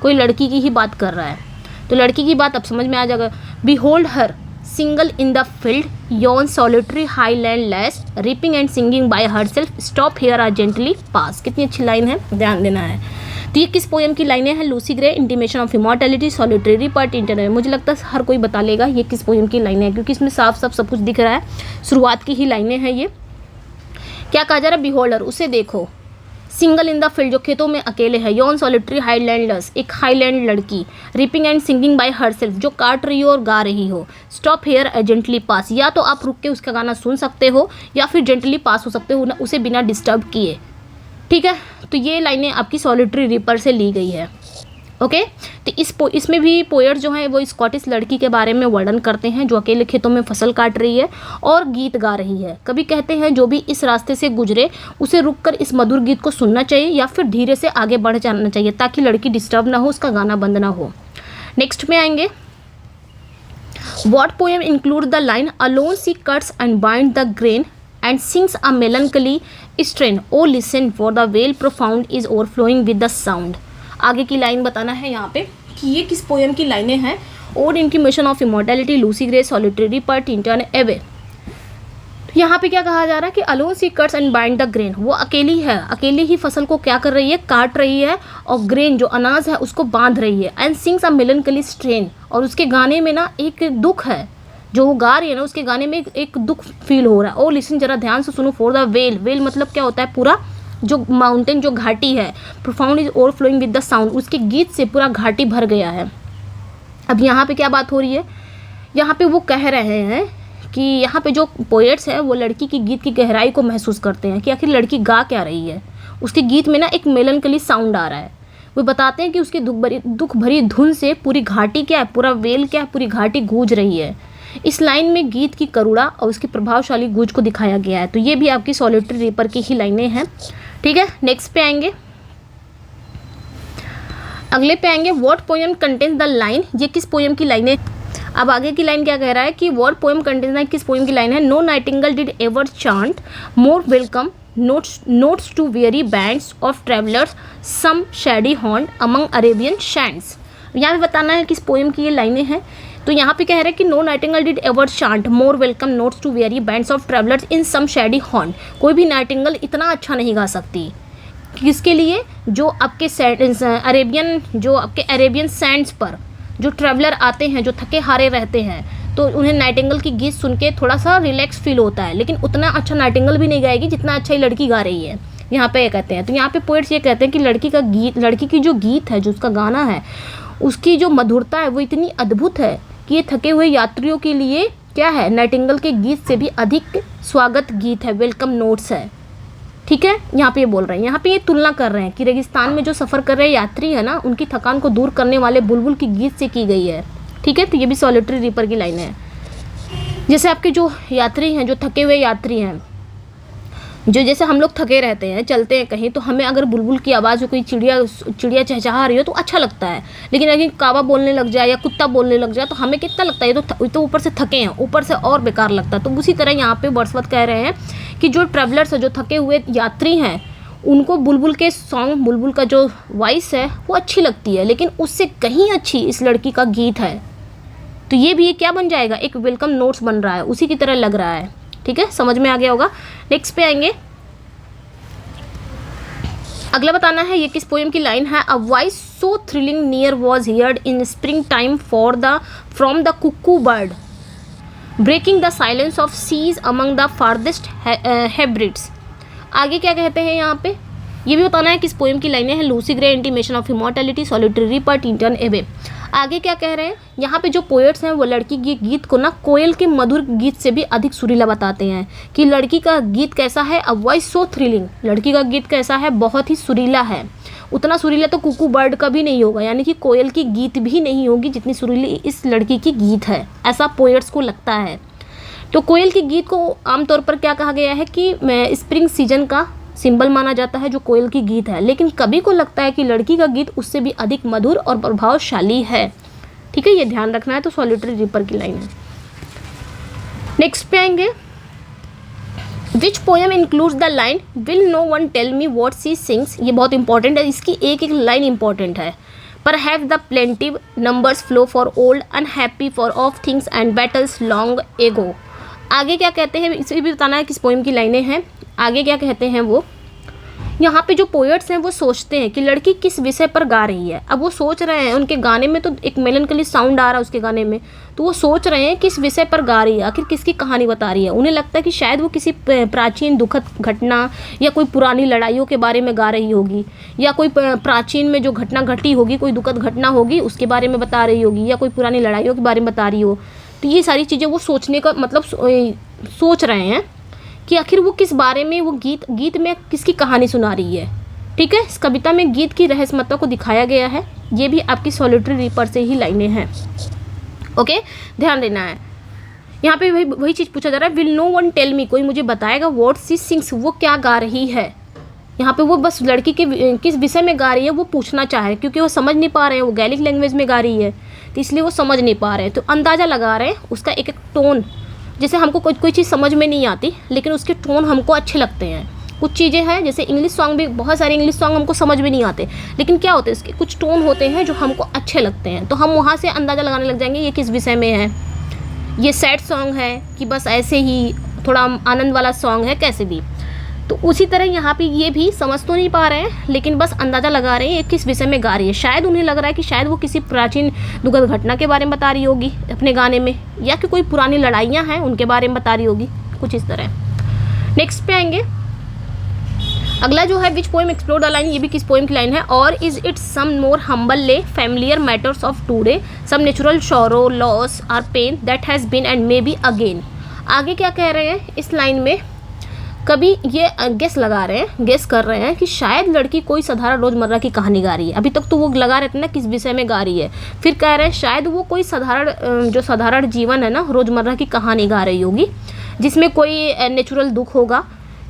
A: कोई लड़की की ही बात कर रहा है। तो लड़की की बात अब समझ में आ जाएगा। Behold her single in the field yon solitary highland lass reaping and singing by herself stop here or gently pass. कितनी अच्छी लाइन है, ध्यान देना है। तो ये किस पोएम की लाइनें हैं, Lucy grey, intimation of immortality, solitary reaper, Tintern एबे। मुझे लगता है हर कोई बता लेगा ये किस पोएम की लाइनें हैं, क्योंकि इसमें साफ साफ सब कुछ दिख रहा है। शुरुआत की ही लाइनें हैं ये। क्या कहा जा रहा है, बिहोल्डर उसे देखो, सिंगल इन द फील्ड जो खेतों में अकेले है, यॉन सॉलिटरी हाईलैंडर्स एक हाईलैंड लड़की, ripping and singing bye herself जो काट रही हो और गा रही हो, स्टॉप हेयर जेंटली पास या तो आप रुक के उसका गाना सुन सकते हो या फिर जेंटली पास हो सकते हो उसे बिना डिस्टर्ब किए। ठीक है, तो ये लाइनें आपकी सॉलिटरी रीपर से ली गई है। ओके, तो इसमें भी पोएट जो हैं वो स्कॉटिश लड़की के बारे में वर्णन करते हैं जो अकेले खेतों में फसल काट रही है और गीत गा रही है। कभी कहते हैं जो भी इस रास्ते से गुजरे उसे रुककर इस मधुर गीत को सुनना चाहिए या फिर धीरे से आगे बढ़ जाना चाहिए ताकि लड़की डिस्टर्ब ना हो, उसका गाना बंद ना हो। नेक्स्ट में आएंगे, what poem include the line alone she cuts and bind the grain and sings a melancholy strain, oh listen for the wail profound is overflowing with the sound। आगे की लाइन बताना है यहाँ पे कि ये किस पोएम की लाइनें हैं, ode intimation of immortality, Lucy Gray, solitary reaper, Tintern Abbey. यहाँ पे क्या कहा जा रहा है कि alone she cuts and bind the grain, वो अकेली है, अकेली ही फसल को क्या कर रही है, काट रही है, और ग्रेन जो अनाज है उसको बांध रही है। एंड सिंग्स अ मेलनकली स्ट्रेन, और उसके गाने में ना एक दुख है, जो वो गा रही है ना उसके गाने में एक दुख फील हो रहा है। ओ लिसन, जरा ध्यान से सुनो, फॉर द वेल, वेल मतलब क्या होता है, पूरा जो माउंटेन जो घाटी है, profound is overflowing with the sound, उसके गीत से पूरा घाटी भर गया है। अब यहाँ पे क्या बात हो रही है, यहाँ पे वो कह रहे हैं कि यहाँ पे जो पोएट्स हैं वो लड़की की गीत की गहराई को महसूस करते हैं कि आखिर लड़की गा क्या रही है। उसके गीत में ना एक मेलनकली साउंड आ रहा है। वो बताते हैं कि उसकी दुख भरी धुन से पूरी घाटी क्या है, पूरा वेल क्या है, पूरी घाटी गूंज रही है। इस लाइन में गीत की करुणा और उसकी प्रभावशाली गूंज को दिखाया गया है। तो ये भी आपकी सॉलिटरी रीपर की ही लाइनें हैं। ठीक है, नेक्स्ट पे आएंगे, अगले पे आएंगे, what poem contains the line, ये किस पोएम की लाइनें। अब आगे की लाइन क्या कह रहा है कि व्हाट पोएम कंटेन्स द, किस पोएम की लाइन है, no nightingale did ever chant more welcome notes to weary bands of travellers some shady हॉर्न अमंग अरेबियन शैंड्स। यहाँ पे बताना है किस पोएम की ये लाइनें हैं। तो यहाँ पे कह रहे हैं कि no nightingale did ever chant more welcome notes to weary bands of travellers in some shady हॉर्न, कोई भी नाइटिंगेल इतना अच्छा नहीं गा सकती। किसके लिए, जो आपके अरेबियन सैंड्स पर जो ट्रैवलर आते हैं, जो थके हारे रहते हैं, तो उन्हें नाइटिंगेल की गीत सुन के थोड़ा सा रिलैक्स फील होता है, लेकिन उतना अच्छा नाइटिंगेल भी नहीं गाएगी जितना अच्छा ही लड़की गा रही है। यहाँ पे ये कहते हैं, तो यहाँ पे पोएट्स ये कहते हैं कि लड़की की जो गीत है, जो उसका गाना है, उसकी जो मधुरता है वो इतनी अद्भुत है कि ये थके हुए यात्रियों के लिए क्या है, नाइटिंगेल के गीत से भी अधिक स्वागत गीत है, वेलकम नोट्स है। ठीक है, यहाँ पे ये बोल रहे हैं, यहाँ पे ये तुलना कर रहे हैं कि रेगिस्तान में जो सफ़र कर रहे यात्री है ना, उनकी थकान को दूर करने वाले बुलबुल की गीत से की गई है। ठीक है, तो ये भी सॉलिटरी रीपर की लाइन है। जैसे आपके जो यात्री हैं, जो थके हुए यात्री हैं, जो जैसे हम लोग थके रहते हैं, चलते हैं कहीं, तो हमें अगर बुलबुल की आवाज़ में कोई चिड़िया चहचहा रही हो तो अच्छा लगता है, लेकिन अगर कावा बोलने लग जाए या कुत्ता बोलने लग जाए तो हमें कितना लगता है, ये तो ऊपर से थके हैं, ऊपर से और बेकार लगता है। तो उसी तरह यहाँ पे वर्ड्सवर्थ कह रहे हैं कि जो ट्रैवलर्स है, जो थके हुए यात्री हैं, उनको बुलबुल के सॉन्ग, बुलबुल का जो वॉइस है वो अच्छी लगती है, लेकिन उससे कहीं अच्छी इस लड़की का गीत है। तो ये भी क्या बन जाएगा, एक वेलकम नोट्स बन रहा है, उसी की तरह लग रहा है। ठीक है, समझ में आ गया होगा। नेक्स्ट पे आएंगे, अगला बताना है ये किस पोएम की लाइन है, a voice so thrilling ne'er was heard in spring time from the cuckoo bird breaking the silence of seas among the farthest Hebrides. आगे क्या कहते हैं यहाँ पे, ये भी बताना है किस पोएम की लाइनें हैं, Lucy grey intimation of immortality, solitary reaper, Tintern एबे। आगे क्या कह रहे हैं, यहाँ पे जो पोएट्स हैं वो लड़की के गीत को ना कोयल के मधुर गीत से भी अधिक सुरीला बताते हैं कि लड़की का गीत कैसा है, अ वॉइस सो थ्रिलिंग, लड़की का गीत कैसा है, बहुत ही सुरीला है। उतना सुरीला तो कुकू बर्ड का भी नहीं होगा, यानी कि कोयल की गीत भी नहीं होगी जितनी सुरीली इस लड़की की गीत है, ऐसा पोएट्स को लगता है। तो कोयल के गीत को आमतौर पर क्या कहा गया है कि स्प्रिंग सीजन का सिंबल माना जाता है जो कोयल की गीत है, लेकिन कभी को लगता है कि लड़की का गीत उससे भी अधिक मधुर और प्रभावशाली है। ठीक है, ये ध्यान रखना है। तो सॉलिटरी रीपर की लाइन है। नेक्स्ट पे आएंगे, which poem includes the line will no one tell me what she sings. ये बहुत इंपॉर्टेंट है, इसकी एक एक लाइन इंपॉर्टेंट है। Perhaps the plaintive numbers flow for old unhappy far off things and battles long ago. आगे क्या कहते हैं, इसे भी बताना है किस पोएम की लाइनें हैं। आगे क्या कहते हैं वो, यहाँ पे जो पोएट्स हैं वो सोचते हैं कि लड़की किस विषय पर गा रही है। अब वो सोच रहे हैं, उनके गाने में तो एक मेलनकली साउंड आ रहा है उसके गाने में, तो वो सोच रहे हैं किस विषय पर गा रही है, आखिर किसकी कहानी बता रही है। उन्हें लगता है कि शायद वो किसी प्राचीन दुखद घटना या कोई पुरानी लड़ाइयों के बारे में गा रही होगी, या कोई प्राचीन में जो घटना घटी होगी, कोई दुखद घटना होगी उसके बारे में बता रही होगी, या कोई पुरानी लड़ाइयों के बारे में बता रही हो। तो ये सारी चीज़ें वो सोचने का मतलब सोच रहे हैं कि आखिर वो किस बारे में, वो गीत में किसकी कहानी सुना रही है। ठीक है, इस कविता में गीत की रहस्यमयता को दिखाया गया है। ये भी आपकी सॉलिटरी रीपर से ही लाइनें हैं। ओके, ध्यान देना है। यहाँ पे वही चीज़ पूछा जा रहा है, will no one tell me, कोई मुझे बताएगा व्हाट सी सिंग्स, वो क्या गा रही है। यहाँ पे वो बस लड़की के किस विषय में गा रही है वो पूछना चाह रहे हैं, क्योंकि वो समझ नहीं पा रहे हैं, वो गैलिक लैंग्वेज में गा रही है, तो इसलिए वो समझ नहीं पा रहे हैं। तो अंदाज़ा लगा रहे हैं उसका एक एक टोन, जैसे हमको कोई चीज़ समझ में नहीं आती लेकिन उसके टोन हमको अच्छे लगते हैं। कुछ चीज़ें हैं, जैसे इंग्लिश सॉन्ग भी, बहुत सारे इंग्लिश सॉन्ग हमको समझ में नहीं आते, लेकिन क्या होते हैं इसके कुछ टोन होते हैं जो हमको अच्छे लगते हैं, तो हम वहाँ से अंदाज़ा लगाने लग जाएंगे ये किस विषय में है। ये सैड सॉन्ग है कि बस ऐसे ही थोड़ा आनंद वाला सॉन्ग है कैसे भी। तो उसी तरह यहाँ पे ये भी समझ तो नहीं पा रहे हैं, लेकिन बस अंदाज़ा लगा रहे हैं ये किस विषय में गा रही है। शायद उन्हें लग रहा है कि शायद वो किसी प्राचीन दुखद घटना के बारे में बता रही होगी अपने गाने में, या कि कोई पुरानी लड़ाइयाँ हैं उनके बारे में बता रही होगी, कुछ इस तरह। नेक्स्ट पे आएंगे। अगला जो है which poem explore the line, ये भी किस पोएम की लाइन है। Or is it some more humble lay familiar matters of today some natural sorrow loss or pain that has been and may be again. आगे क्या कह रहे हैं इस लाइन में, कभी ये गेस लगा रहे हैं, गेस कर रहे हैं कि शायद लड़की कोई साधारण रोज़मर्रा की कहानी गा रही है। अभी तक तो वो लगा रहे थे ना किस विषय में गा रही है, फिर कह रहे हैं शायद वो कोई साधारण जीवन है ना, रोज़मर्रा की कहानी गा रही होगी, जिसमें कोई नेचुरल दुख होगा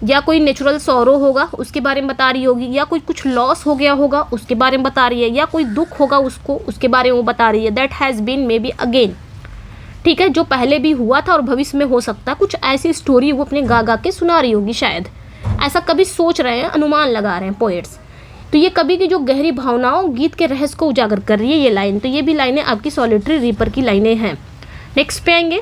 A: या कोई नेचुरल सॉरो होगा उसके बारे में बता रही होगी, या कोई कुछ लॉस हो गया होगा उसके बारे में बता रही है, या कोई दुख होगा उसको उसके बारे में वो बता रही है। That has been may be again, ठीक है, जो पहले भी हुआ था और भविष्य में हो सकता है, कुछ ऐसी स्टोरी वो अपने गा गा के सुना रही होगी, शायद ऐसा कभी सोच रहे हैं, अनुमान लगा रहे हैं पोएट्स। तो ये कभी की जो गहरी भावनाओं गीत के रहस्य को उजागर कर रही है ये लाइन। तो ये भी लाइनें आपकी सॉलिटरी रीपर की लाइनें हैं। नेक्स्ट पे आएंगे।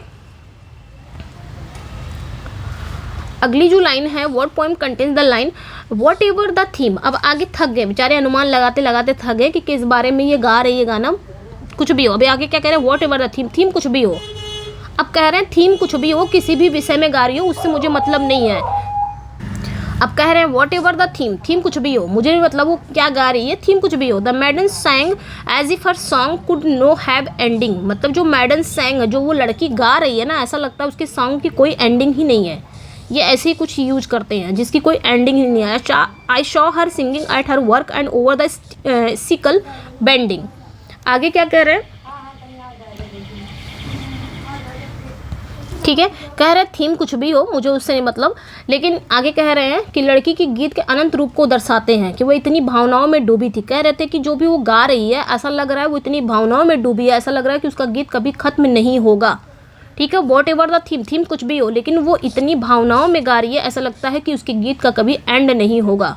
A: अगली जो लाइन है, what poem contains the line what ever the theme. अब आगे थक गए बेचारे, अनुमान लगाते लगाते थक गए कि किस बारे में ये गा रही है गाना, कुछ भी हो। अभी आगे क्या कह रहे हैं, what ever the theme, theme कुछ भी हो। अब कह रहे हैं थीम कुछ भी हो, किसी भी विषय में गा रही हो उससे मुझे मतलब नहीं है। अब कह रहे हैं what ever the theme, theme कुछ भी हो, मुझे मतलब वो क्या गा रही है, थीम कुछ भी हो। The maiden sang as if her song could no have ending. मतलब जो मैडन सैंग, जो वो लड़की गा रही है ना, ऐसा लगता है उसके सॉन्ग की कोई एंडिंग ही नहीं है। ये ऐसे ही कुछ यूज करते हैं जिसकी कोई एंडिंग ही नहीं है। I saw her singing at her work and over the sickle bending. आगे क्या कह रहे हैं, ठीक है, कह रहे हैं थीम कुछ भी हो, मुझे उससे नहीं मतलब, लेकिन आगे कह रहे हैं कि लड़की की गीत के अनंत रूप को दर्शाते हैं कि वो इतनी भावनाओं में डूबी थी। कह रहे थे कि जो भी वो गा रही है ऐसा लग रहा है वो इतनी भावनाओं में डूबी है, ऐसा लग रहा है कि उसका गीत कभी खत्म नहीं होगा। ठीक है, what ever the theme, theme कुछ भी हो, लेकिन वो इतनी भावनाओं में गा रही है, ऐसा लगता है कि उसके गीत का कभी एंड नहीं होगा।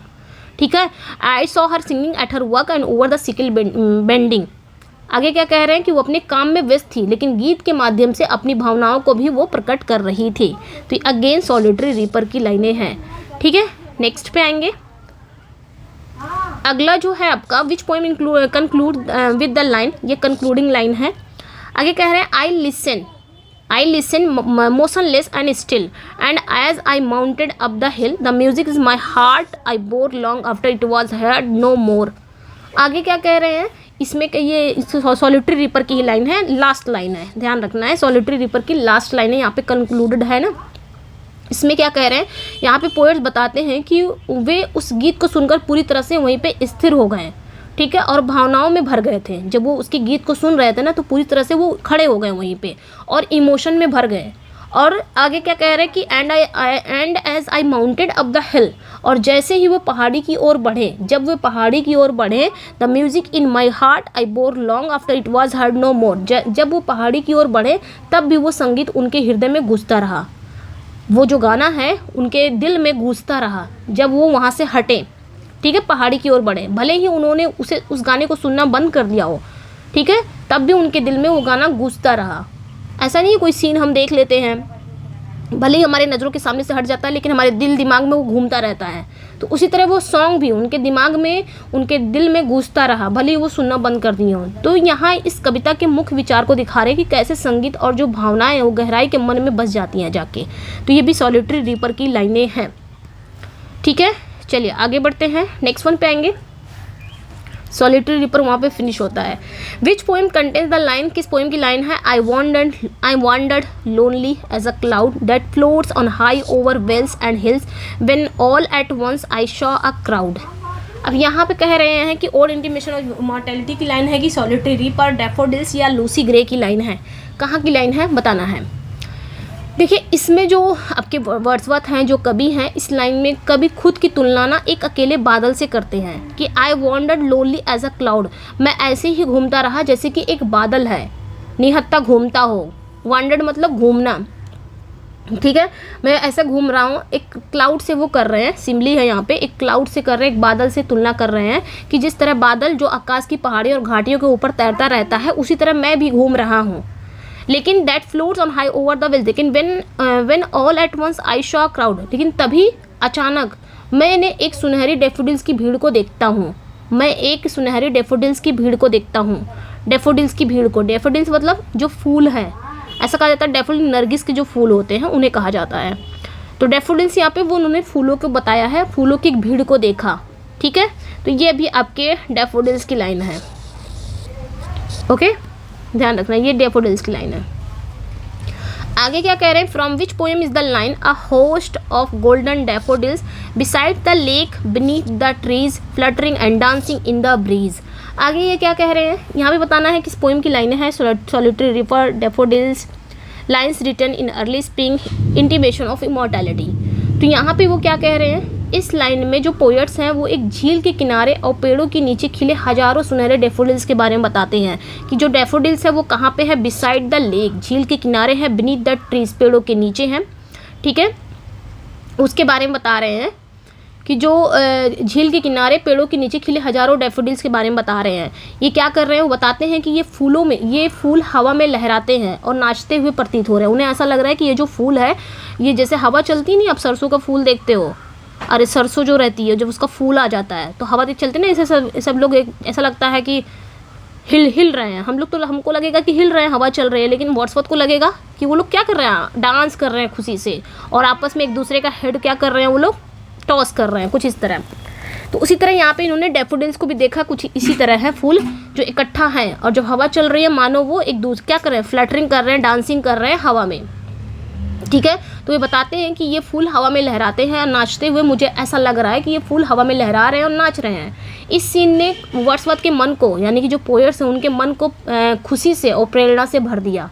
A: ठीक है, I saw her singing at her work and over the sickle bending. आगे क्या कह रहे हैं कि वो अपने काम में व्यस्त थी, लेकिन गीत के माध्यम से अपनी भावनाओं को भी वो प्रकट कर रही थी। तो अगेन सॉलिटरी रीपर की लाइनें हैं। ठीक है, नेक्स्ट पे आएंगे। अगला जो है आपका which poem conclude with the line, ये कंक्लूडिंग लाइन है। आगे कह रहे हैं I listen motionless and still and as I mounted up the hill the music is my heart I bore long after it was heard no more. आगे क्या कह रहे हैं इसमें कि ये सॉलिटरी रीपर की ही लाइन है, लास्ट लाइन है, ध्यान रखना है, सॉलिटरी रीपर की लास्ट लाइन है, यहाँ पे कंक्लूडेड है ना। इसमें क्या कह रहे हैं, यहाँ पे पोएट्स बताते हैं कि वे उस गीत को सुनकर पूरी तरह से वहीं पे स्थिर हो गए, ठीक है, और भावनाओं में भर गए थे। जब वो उसके गीत को सुन रहे थे ना, तो पूरी तरह से वो खड़े हो गए वहीं पे और इमोशन में भर गए। और आगे क्या कह रहे हैं कि and as I mounted up the hill, और जैसे ही वो पहाड़ी की ओर बढ़े, जब वो पहाड़ी की ओर बढ़े, the music in my heart I bore long after it was heard no more. जब वो पहाड़ी की ओर बढ़े तब भी वो संगीत उनके हृदय में गूंजता रहा, वो जो गाना है उनके दिल में गूंजता रहा जब वो वहाँ से हटे। ठीक है, पहाड़ी की ओर बढ़े, भले ही उन्होंने उस गाने को सुनना बंद कर दिया हो, ठीक है, तब भी उनके दिल में वो गाना गूंजता रहा। ऐसा नहीं है कोई सीन हम देख लेते हैं, भले ही हमारे नज़रों के सामने से हट जाता है, लेकिन हमारे दिल दिमाग में वो घूमता रहता है। तो उसी तरह वो सॉन्ग भी उनके दिमाग में, उनके दिल में गूंजता रहा, भले ही वो सुनना बंद कर दिए हों। तो यहाँ इस कविता के मुख्य विचार को दिखा रहे हैं कि कैसे संगीत और जो भावनाएं हैं वो गहराई के मन में बस जाती हैं जाके। तो ये भी सॉलिटरी रीपर की लाइनें हैं। ठीक है, चलिए आगे बढ़ते हैं, नेक्स्ट वन पे आएंगे। सॉलिटरी रीपर वहाँ पे फिनिश होता है। Which poem contains the line, किस पोएम की लाइन है, I wandered lonely as a cloud that floats on high over vales and hills when all at once I saw a crowd. अब यहाँ पे कह रहे हैं कि और इंटीमेशन ऑफ मॉर्टेलिटी की लाइन है कि सॉलिटरी रीपर, डैफोडिल्स या लूसी ग्रे की लाइन है। कहाँ की लाइन है बताना है। देखिए, इसमें जो आपके वर्ड्सवर्थ हैं, जो कवि हैं, इस लाइन में कवि खुद की तुलना ना एक अकेले बादल से करते हैं कि I wandered lonely as a cloud, मैं ऐसे ही घूमता रहा जैसे कि एक बादल है, निहत्ता घूमता हो। वॉन्डर्ड मतलब घूमना, ठीक है, मैं ऐसा घूम रहा हूँ। एक क्लाउड से वो कर रहे हैं, सिमली है यहाँ पे, एक क्लाउड से कर रहे हैं, एक बादल से तुलना कर रहे हैं कि जिस तरह बादल जो आकाश की पहाड़ी और घाटियों के ऊपर तैरता रहता है, उसी तरह मैं भी घूम रहा हूँ। लेकिन that floats on high over the hills, लेकिन when all at once I saw crowd, लेकिन तभी अचानक मैंने एक सुनहरी डैफोडिल्स की भीड़ को देखता हूँ, मैं एक सुनहरी डैफोडिल्स की भीड़ को देखता हूँ। डैफोडिल्स की भीड़ को, डैफोडिल्स मतलब जो फूल है, ऐसा कहा जाता है डैफोडिल नरगिस के जो फूल होते हैं उन्हें कहा जाता है। तो डैफोडिल्स यहाँ पे वो उन्होंने फूलों को बताया है, फूलों की एक भीड़ को देखा, ठीक है। तो ये भी आपके डैफोडिल्स की लाइन है, ओके, ध्यान रखना ये डैफोडिल्स की लाइन है। आगे क्या कह रहे हैं, from which poem is the line a host of golden daffodils beside the lake beneath the trees fluttering and dancing in the breeze. आगे ये क्या कह रहे हैं, यहाँ पे बताना है किस पोएम की लाइनें हैं। Solitary river daffodils lines written in early spring intimation of immortality. तो यहाँ पे वो क्या कह रहे हैं, इस लाइन में जो पोएट्स हैं वो एक झील के किनारे और पेड़ों के नीचे खिले हजारों सुनहरे डैफोडिल्स के बारे में बताते हैं कि जो डैफोडिल्स है वो कहाँ पे है, बिसाइड द लेक, झील के किनारे है, बीनीथ द ट्रीज, पेड़ों के नीचे हैं, ठीक है। उसके बारे में बता रहे हैं कि जो झील के किनारे पेड़ों के नीचे खिले हजारों डैफोडिल्स के बारे में बता रहे हैं। ये क्या कर रहे हैं, वो बताते हैं कि ये फूलों में, ये फूल हवा में लहराते हैं और नाचते हुए प्रतीत हो रहे हैं। उन्हें ऐसा लग रहा है कि ये जो फूल है, ये जैसे हवा चलती नहीं, आप सरसों का फूल देखते हो, अरे सरसों जो रहती है जब उसका फूल आ जाता है तो हवा चलती ना, ऐसे सब लोग ऐसा लगता है कि हिल रहे हैं। हम लोग तो, हमको लगेगा कि हिल रहे हैं, हवा चल रही है, लेकिन वर्ड्सवर्थ को लगेगा कि वो लोग क्या कर रहे हैं, डांस कर रहे हैं खुशी से, और आपस में एक दूसरे का हेड क्या कर रहे हैं, वो लोग टॉस कर रहे हैं, कुछ इस तरह। तो उसी तरह यहाँ पे इन्होंने डैफोडिल्स को भी देखा, कुछ इसी तरह है, फूल जो इकट्ठा हैं और जब हवा चल रही है मानो वो एक दूसरे क्या कर रहे हैं, फ्लटरिंग कर रहे हैं, डांसिंग कर रहे हैं हवा में, ठीक है। तो ये बताते हैं कि ये फूल हवा में लहराते हैं और नाचते हुए, मुझे ऐसा लग रहा है कि ये फूल हवा में लहरा रहे हैं और नाच रहे हैं। इस सीन ने वर्ड्सवर्थ के मन को, यानी कि जो पोएट्स हैं उनके मन को खुशी से और प्रेरणा से भर दिया,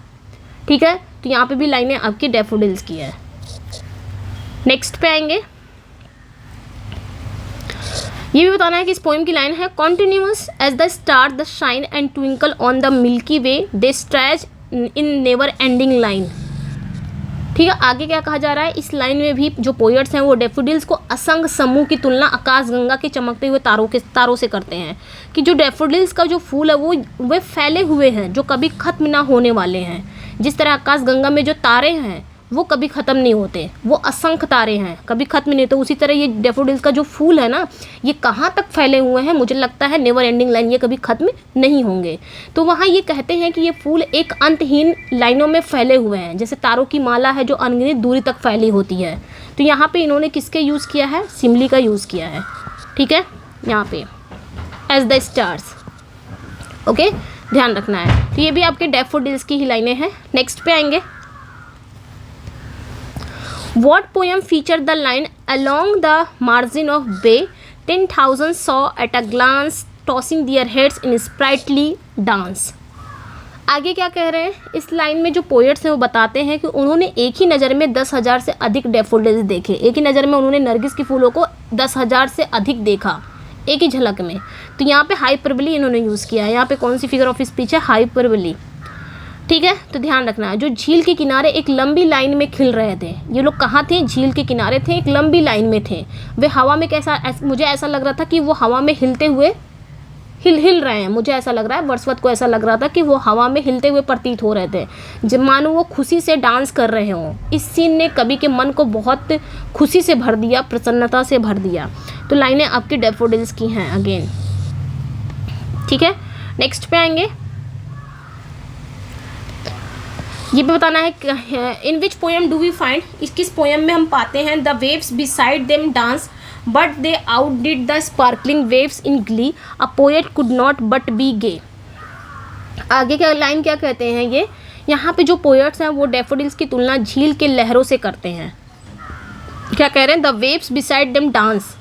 A: ठीक है। तो यहाँ पे भी लाइनें आपकी डैफोडिल्स की है। नेक्स्ट पे आएंगे, ये भी बताना है कि इस पोएम की लाइन है, continuous as the star the shine and twinkle on the milky way they stretch in never ending line, ठीक है। आगे क्या कहा जा रहा है, इस लाइन में भी जो पोएट्स हैं वो डैफोडिल्स को असंग समूह की तुलना आकाश गंगा के चमकते हुए तारों से करते हैं, कि जो डैफोडिल्स का जो फूल है वो फैले हुए हैं, जो कभी खत्म ना होने वाले हैं। जिस तरह आकाश गंगा में जो तारे हैं वो कभी ख़त्म नहीं होते, वो असंख्य तारे हैं, कभी ख़त्म नहीं होते। उसी तरह ये डैफोडिल्स का जो फूल है ना, ये कहाँ तक फैले हुए हैं, मुझे लगता है नेवर एंडिंग लाइन, ये कभी ख़त्म नहीं होंगे। तो वहाँ ये कहते हैं कि ये फूल एक अंतहीन लाइनों में फैले हुए हैं, जैसे तारों की माला है जो अनगिनत दूरी तक फैली होती है। तो यहाँ पर इन्होंने किसके यूज़ किया है, सिमली का यूज़ किया है, ठीक है, यहाँ पे एज द स्टार्स, ओके, ध्यान रखना है। तो ये भी आपके डैफोडिल्स की ही लाइनें हैं। नेक्स्ट पे आएंगे, What poem featured the line along the margin of bay 10,000 saw at a glance tossing their heads in sprightly dance। आगे क्या कह रहे हैं, इस लाइन में जो पोएट्स हैं वो बताते हैं कि उन्होंने एक ही नज़र में 10,000 से अधिक डैफोडिल्स देखे। एक ही नज़र में उन्होंने नरगिस के फूलों को 10,000 से अधिक देखा एक ही झलक में। तो यहाँ पे हाइपरबली इन्होंने यूज़ किया है। यहाँ पे कौन सी फिगर ऑफ स्पीच है, हाइपरबली, ठीक है। तो ध्यान रखना है, जो झील के किनारे एक लंबी लाइन में खिल रहे थे, ये लोग कहाँ थे, झील के किनारे थे, एक लंबी लाइन में थे। वे हवा में मुझे ऐसा लग रहा था कि वो हवा में हिलते हुए हिल रहे हैं, मुझे ऐसा लग रहा है, वर्ड्सवर्थ को ऐसा लग रहा था कि वो हवा में हिलते हुए प्रतीत हो रहे थे, जब मानो वो खुशी से डांस कर रहे हों। इस सीन ने कवि के मन को बहुत खुशी से भर दिया, प्रसन्नता से भर दिया। तो लाइनें आपकी डैफोडिल्स की हैं अगेन, ठीक है। नेक्स्ट पे आएंगे, ये भी बताना है in which poem do we find, किस पोएम में हम पाते हैं the waves beside them dance but they outdid the sparkling waves in glee a poet could not but be gay. आगे क्या लाइन क्या कहते हैं, ये यहाँ पे जो पोएट्स हैं वो डैफोडिल्स की तुलना झील के लहरों से करते हैं। क्या कह रहे हैं, the waves beside them dance,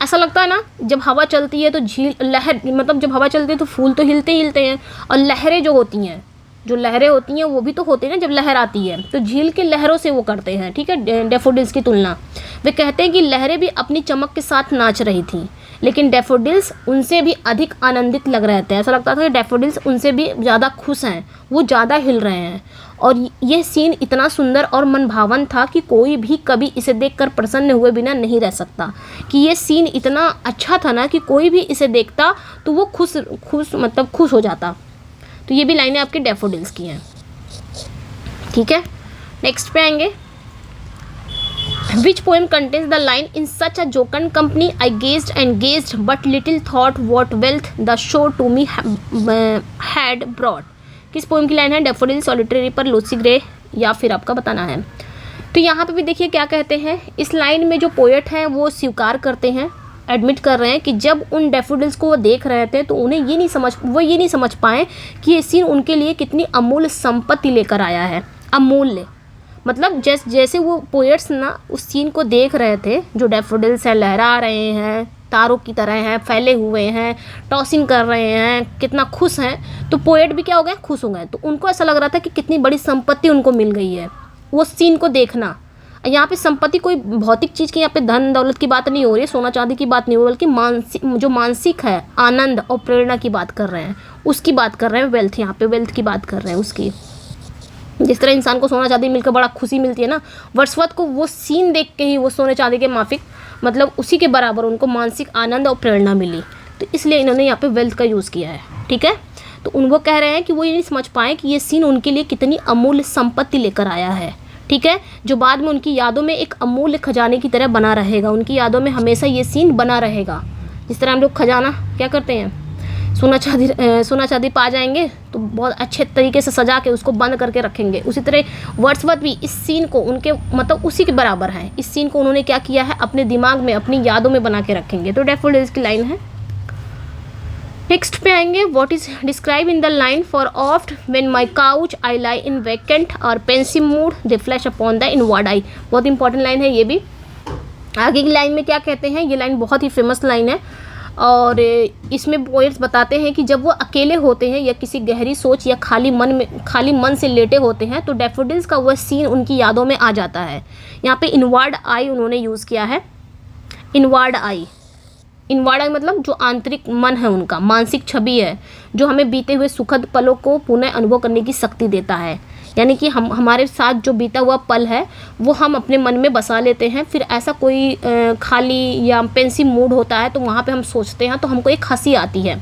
A: ऐसा लगता है ना जब हवा चलती है तो झील लहर, मतलब जब हवा चलती है तो फूल तो हिलते ही हिलते हैं, और लहरें जो होती हैं, जो लहरें होती हैं वो भी तो होती हैं ना जब लहर आती है, तो झील के लहरों से वो करते हैं, ठीक है, डैफोडिल्स की तुलना। वे कहते हैं कि लहरें भी अपनी चमक के साथ नाच रही थी, लेकिन डैफोडिल्स उनसे भी अधिक आनंदित लग रहे थे। ऐसा लगता था कि डैफोडिल्स उनसे भी ज़्यादा खुश हैं, वो ज़्यादा हिल रहे हैं। और यह सीन इतना सुंदर और मनभावन था कि कोई भी कभी इसे देखकर प्रसन्न हुए बिना नहीं रह सकता, कि ये सीन इतना अच्छा था ना कि कोई भी इसे देखता तो वो खुश हो जाता। तो ये भी लाइनें आपके डैफोडिल्स की हैं। ठीक है, नेक्स्ट पे आएंगे। Which poem contains the line in such a jocund company I gazed and gazed but little thought what wealth the show to me had brought। किस पोएम की लाइन है? Daffodil, solitary ripper, Lucy grey, या फिर आपका बताना है। तो यहाँ पे भी देखिए क्या कहते हैं, इस लाइन में जो पोएट हैं वो स्वीकार करते हैं, एडमिट कर रहे हैं कि जब उन डैफोडिल्स को वो देख रहे थे तो उन्हें ये नहीं समझ पाए कि ये सीन उनके लिए कितनी अमूल्य संपत्ति लेकर आया है। अमूल्य मतलब जैसे वो पोएट्स ना उस सीन को देख रहे थे, जो डैफोडिल्स हैं लहरा रहे हैं, तारों की तरह हैं, फैले हुए हैं, टॉसिंग कर रहे हैं, कितना खुश हैं, तो पोएट भी क्या हो गए? खुश हो गए। तो उनको ऐसा लग रहा था कि कितनी बड़ी संपत्ति उनको मिल गई है वो सीन को देखना। यहाँ पे संपत्ति कोई भौतिक चीज़ की, यहाँ पे धन दौलत की बात नहीं हो रही है, सोना चांदी की बात नहीं हो रही, बल्कि जो मानसिक है आनंद और प्रेरणा की बात कर रहे हैं, उसकी बात कर रहे हैं। वेल्थ, यहाँ पे वेल्थ की बात कर रहे हैं उसकी। जिस तरह इंसान को सोना चांदी मिलकर बड़ा खुशी मिलती है ना, वर्ड्सवर्थ को वो सीन देख के ही वो सोने चांदी के माफिक मतलब उसी के बराबर उनको मानसिक आनंद और प्रेरणा मिली। तो इसलिए इन्होंने यहाँ पे वेल्थ का यूज़ किया है। ठीक है, तो वो कह रहे हैं कि वो ये नहीं समझ पाए कि ये सीन उनके लिए कितनी अमूल्य संपत्ति लेकर आया है। ठीक है, जो बाद में उनकी यादों में एक अमूल्य खजाने की तरह बना रहेगा। उनकी यादों में हमेशा ये सीन बना रहेगा। जिस तरह हम लोग खजाना क्या करते हैं, सोना चांदी पा जाएंगे तो बहुत अच्छे तरीके से सजा के उसको बंद करके रखेंगे, उसी तरह वर्ड्सवर्थ भी इस सीन को उनके मतलब उसी के बराबर है। इस सीन को उन्होंने क्या किया है, अपने दिमाग में, अपनी यादों में बना के रखेंगे। तो डैफोडिल्स की लाइन है। नेक्स्ट पे आएंगे, what is describe in the line for oft when my couch I lie in vacant or pensive mood they flash upon the inward eye. बहुत इंपॉर्टेंट लाइन है ये भी। आगे की लाइन में क्या कहते हैं, ये लाइन बहुत ही फेमस लाइन है और इसमें पोएट्स बताते हैं कि जब वो अकेले होते हैं या किसी गहरी सोच या खाली मन से लेटे होते हैं तो डैफोडिल्स का वह सीन उनकी यादों में आ जाता है। यहाँ पे इनवर्ड आई उन्होंने यूज़ किया है। इनवर्ड आई मतलब जो आंतरिक मन है उनका, मानसिक छवि है जो हमें बीते हुए सुखद पलों को पुनः अनुभव करने की शक्ति देता है। यानी कि हमारे साथ जो बीता हुआ पल है वो हम अपने मन में बसा लेते हैं। फिर ऐसा कोई खाली या पेंसिव मूड होता है तो वहाँ पे हम सोचते हैं तो हमको एक हंसी आती है,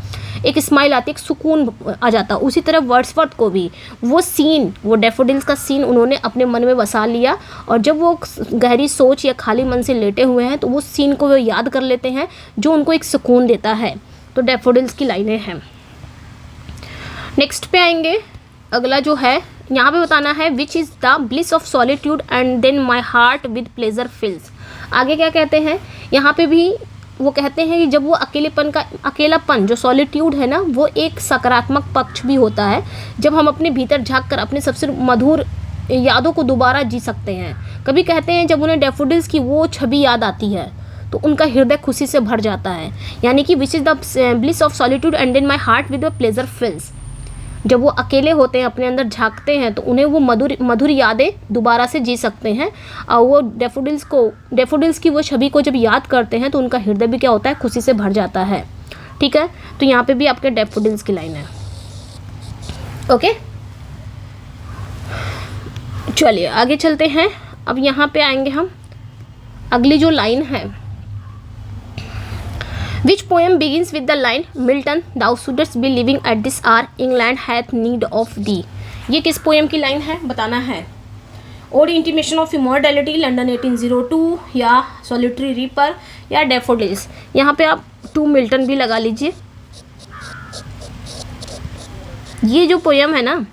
A: एक स्माइल आती है, एक सुकून आ जाता है। उसी तरह वर्ड्सवर्थ को भी वो डैफोडिल्स का सीन उन्होंने अपने मन में बसा लिया और जब वो गहरी सोच या खाली मन से लेटे हुए हैं तो वो सीन को वो याद कर लेते हैं जो उनको एक सुकून देता है। तो डैफोडिल्स की लाइनें हैं। नेक्स्ट पे आएंगे, अगला जो है यहाँ पे बताना है which is the bliss of solitude and then my heart with pleasure fills. आगे क्या कहते हैं, यहाँ पे भी वो कहते हैं कि जब वो अकेलापन जो सॉलिट्यूड है ना वो एक सकारात्मक पक्ष भी होता है, जब हम अपने भीतर झाँक कर अपने सबसे मधुर यादों को दोबारा जी सकते हैं। कभी कहते हैं जब उन्हें डैफोडिल्स की वो छवि याद आती है तो उनका हृदय खुशी से भर जाता है। यानी कि which is the bliss of solitude and then my heart with pleasure fills. जब वो अकेले होते हैं, अपने अंदर झांकते हैं तो उन्हें वो मधुर यादें दोबारा से जी सकते हैं और वो डैफोडिल्स की वो छवि को जब याद करते हैं तो उनका हृदय भी क्या होता है, खुशी से भर जाता है। ठीक है, तो यहाँ पे भी आपके डैफोडिल्स की लाइन है। ओके, चलिए आगे चलते हैं। अब यहाँ पे आएंगे हम, अगली जो लाइन है, Which poem begins with the line Milton, thou shouldst be living at this hour, England hath need of thee। ये किस पोएम की लाइन है बताना है। Ode intimation of immortality, London 1802, या सॉलिटरी रीपर, या डैफोडिल्स। यहाँ पे आप टू मिल्टन भी लगा लीजिए। ये जो पोएम है ना,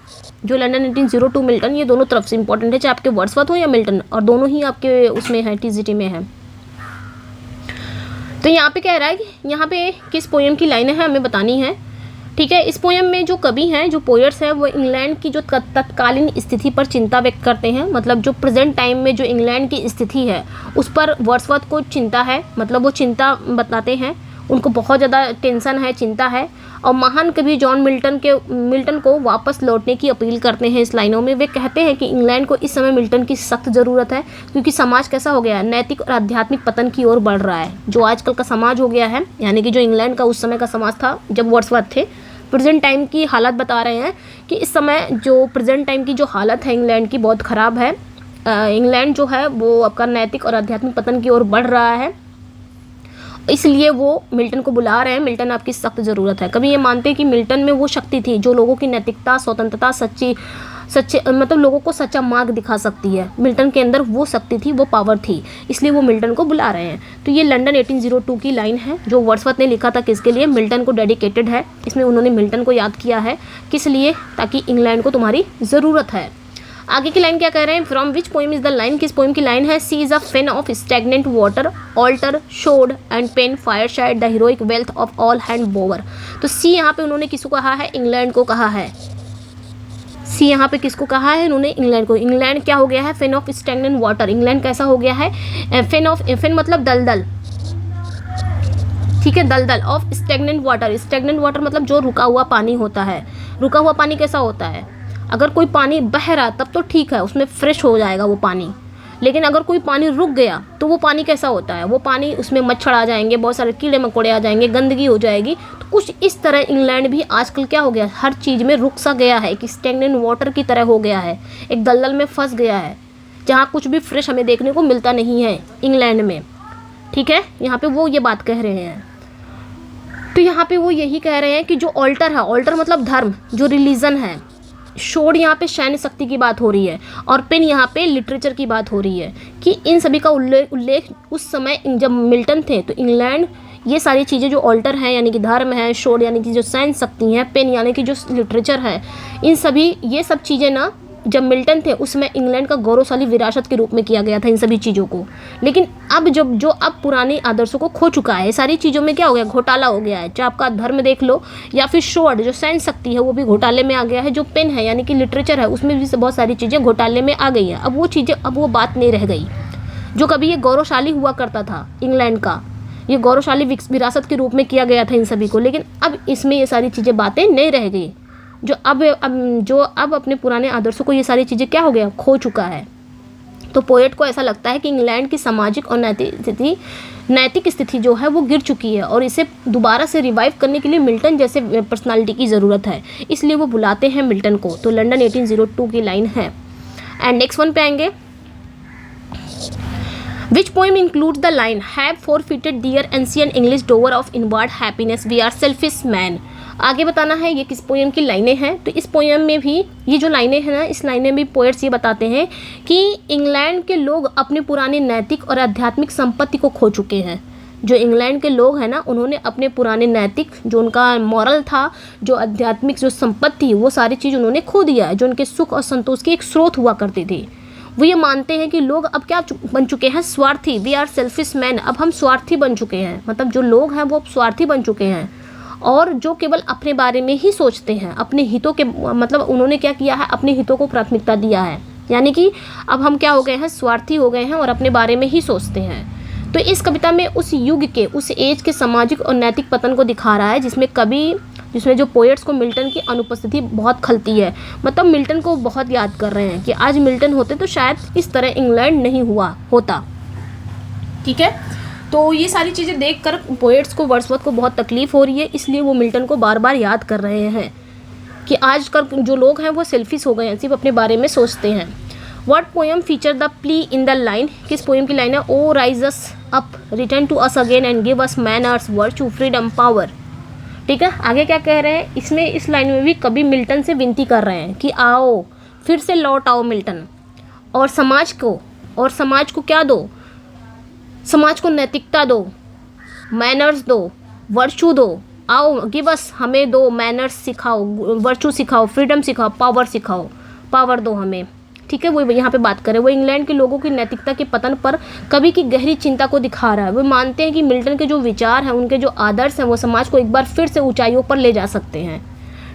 A: जो लंदन 1802 मिल्टन, ये दोनों तरफ से इंपॉर्टेंट है, चाहे आपके वर्ड्सवर्थ हो या मिल्टन, और दोनों ही आपके उसमें है, टीजीटी में है। तो यहाँ पे कह रहा है कि यहाँ पे किस पोएम की लाइनें हैं हमें बतानी है। ठीक है, इस पोएम में जो कवि हैं, जो पोएट्स हैं, वो इंग्लैंड की जो तत्कालीन स्थिति पर चिंता व्यक्त करते हैं। मतलब जो प्रेजेंट टाइम में जो इंग्लैंड की स्थिति है उस पर वर्ड्सवर्थ को चिंता है, मतलब वो चिंता बताते हैं, उनको बहुत ज़्यादा टेंशन है, चिंता है। और महान कवि जॉन मिल्टन को वापस लौटने की अपील करते हैं इस लाइनों में। वे कहते हैं कि इंग्लैंड को इस समय मिल्टन की सख्त ज़रूरत है क्योंकि समाज कैसा हो गया है, नैतिक और आध्यात्मिक पतन की ओर बढ़ रहा है। जो आजकल का समाज हो गया है, यानी कि जो इंग्लैंड का उस समय का समाज था जब वर्ड्सवर्थ थे, प्रेजेंट टाइम की हालत बता रहे हैं कि इस समय जो प्रेजेंट टाइम की जो हालत है इंग्लैंड की बहुत ख़राब है। इंग्लैंड जो है वो आपका नैतिक और आध्यात्मिक पतन की ओर बढ़ रहा है, इसलिए वो मिल्टन को बुला रहे हैं। मिल्टन आपकी सख्त ज़रूरत है। कभी ये मानते हैं कि मिल्टन में वो शक्ति थी जो लोगों की नैतिकता, स्वतंत्रता, सच्चे मतलब लोगों को सच्चा मार्ग दिखा सकती है। मिल्टन के अंदर वो शक्ति थी, वो पावर थी, इसलिए वो मिल्टन को बुला रहे हैं। तो ये लंदन 1802 की लाइन है जो वर्ड्सवर्थ ने लिखा था, किसके लिए? मिल्टन को डेडिकेटेड है। इसमें उन्होंने मिल्टन को याद किया है, किस लिए? ताकि इंग्लैंड को तुम्हारी ज़रूरत है। आगे की लाइन क्या कह रहे हैं? From which poem is the line, किस पोएम की लाइन है? She is a fen of stagnant water, altar, sword and pen, fireside, the heroic wealth of hall and bower. तो सी यहाँ पे उन्होंने किसको कहा है? इंग्लैंड को कहा है। सी यहाँ पे किसको कहा है? उन्होंने इंग्लैंड को। इंग्लैंड क्या हो गया है? फेन ऑफ स्टैगनेंट वाटर। इंग्लैंड कैसा हो गया है? फेन मतलब दलदल, ठीक है, दलदल। Of stagnant water, stagnant water मतलब जो रुका हुआ पानी होता है। रुका हुआ पानी कैसा होता है? अगर कोई पानी बह रहा तब तो ठीक है, उसमें फ्रेश हो जाएगा वो पानी, लेकिन अगर कोई पानी रुक गया तो वो पानी कैसा होता है? वो पानी, उसमें मच्छर आ जाएंगे, बहुत सारे कीड़े मकोड़े आ जाएंगे, गंदगी हो जाएगी। तो कुछ इस तरह इंग्लैंड भी आजकल क्या हो गया? हर चीज़ में रुक सा गया है, एक स्टैगनेंट वाटर की तरह हो गया है, एक दलदल में फंस गया है, जहाँ कुछ भी फ्रेश हमें देखने को मिलता नहीं है इंग्लैंड में, ठीक है। यहाँ पे वो ये बात कह रहे हैं। तो यहाँ पे वो यही कह रहे हैं कि जो ऑल्टर है, ऑल्टर मतलब धर्म, जो रिलीजन है, शोड यहाँ पे सैन्य शक्ति की बात हो रही है, और पेन यहाँ पे लिटरेचर की बात हो रही है, कि इन सभी का उल्लेख उस समय जब मिल्टन थे तो इंग्लैंड ये सारी चीज़ें जो ऑल्टर हैं यानी कि धर्म है, शोड यानी कि जो सैन्य शक्ति हैं, पेन यानी कि जो लिटरेचर है, इन सभी ये सब चीज़ें ना जब मिल्टन थे उसमें इंग्लैंड का गौरवशाली विरासत के रूप में किया गया था इन सभी चीज़ों को। लेकिन अब जो अब पुराने आदर्शों को खो चुका है, सारी चीज़ों में क्या हो गया? घोटाला हो गया है। चाहे आपका धर्म देख लो या फिर शोड जो सैन्य शक्ति है वो भी घोटाले में आ गया है। जो पेन है यानी कि लिटरेचर है उसमें भी बहुत सारी चीज़ें घोटाले में आ गई हैं। अब वो चीज़ें, अब वो बात नहीं रह गई जो कभी ये गौरवशाली हुआ करता था इंग्लैंड का, ये गौरवशाली विरासत के रूप में किया गया था इन सभी को। लेकिन अब इसमें ये सारी चीज़ें बातें नहीं रह गई, जो अब अपने पुराने आदर्शों को ये सारी चीज़ें क्या हो गया? खो चुका है। तो पोएट को ऐसा लगता है कि इंग्लैंड की सामाजिक और नैतिक स्थिति जो है वो गिर चुकी है, और इसे दोबारा से रिवाइव करने के लिए मिल्टन जैसे पर्सनालिटी की ज़रूरत है, इसलिए वो बुलाते हैं मिल्टन को। तो लंदन 1802 की लाइन है। एंड नेक्स्ट वन पे आएंगे। Which poem includes the line have forfeited dear ancient English dower of inward happiness we are selfish man। आगे बताना है ये किस पोएम की लाइनें हैं। तो इस पोएम में भी ये जो लाइनें हैं ना, इस लाइनें में पोएट्स ये बताते हैं कि इंग्लैंड के लोग अपने पुराने नैतिक और आध्यात्मिक संपत्ति को खो चुके हैं। जो इंग्लैंड के लोग हैं ना, उन्होंने अपने पुराने नैतिक, जो उनका मॉरल था, जो आध्यात्मिक जो संपत्ति, वो सारी चीज़ उन्होंने खो दिया है, जो उनके सुख और संतोष की एक स्रोत हुआ करती थी। वो ये मानते हैं कि लोग अब क्या बन चुके हैं? स्वार्थी। We are selfish man. अब हम स्वार्थी बन चुके हैं, मतलब जो लोग हैं वो स्वार्थी बन चुके हैं, और जो केवल अपने बारे में ही सोचते हैं, अपने हितों के, मतलब उन्होंने क्या किया है? अपने हितों को प्राथमिकता दिया है। यानी कि अब हम क्या हो गए हैं? स्वार्थी हो गए हैं और अपने बारे में ही सोचते हैं। तो इस कविता में उस युग के, उस एज के सामाजिक और नैतिक पतन को दिखा रहा है, जिसमें जो पोएट्स को मिल्टन की अनुपस्थिति बहुत खलती है। मतलब मिल्टन को बहुत याद कर रहे हैं कि आज मिल्टन होते तो शायद इस तरह इंग्लैंड नहीं होता। ठीक है, तो ये सारी चीज़ें देखकर पोएट्स को, वर्ड्सवर्थ को बहुत तकलीफ़ हो रही है, इसलिए वो मिल्टन को बार बार याद कर रहे हैं कि आज कल जो लोग हैं वो सेल्फिश हो गए हैं, सिर्फ अपने बारे में सोचते हैं। What poem feature the plea in the line, किस पोएम की लाइन है? O raise us up, return to us again and give us manners, virtue, freedom, power. ठीक है, आगे क्या कह रहे हैं? इसमें इस लाइन में भी कवि मिल्टन से विनती कर रहे हैं कि आओ, फिर से लौट आओ मिल्टन, और समाज को क्या दो? समाज को नैतिकता दो, मैनर्स दो, वर्च्यू दो। आओ, गिव अस, हमें दो, मैनर्स सिखाओ, वर्च्यू सिखाओ, फ्रीडम सिखाओ, पावर सिखाओ, पावर दो हमें। ठीक है, वो यहाँ पे बात करें, वो इंग्लैंड के लोगों की नैतिकता के पतन पर कवि की गहरी चिंता को दिखा रहा है। वो मानते हैं कि मिल्टन के जो विचार हैं, उनके जो आदर्श हैं, वो समाज को एक बार फिर से ऊंचाइयों पर ले जा सकते हैं।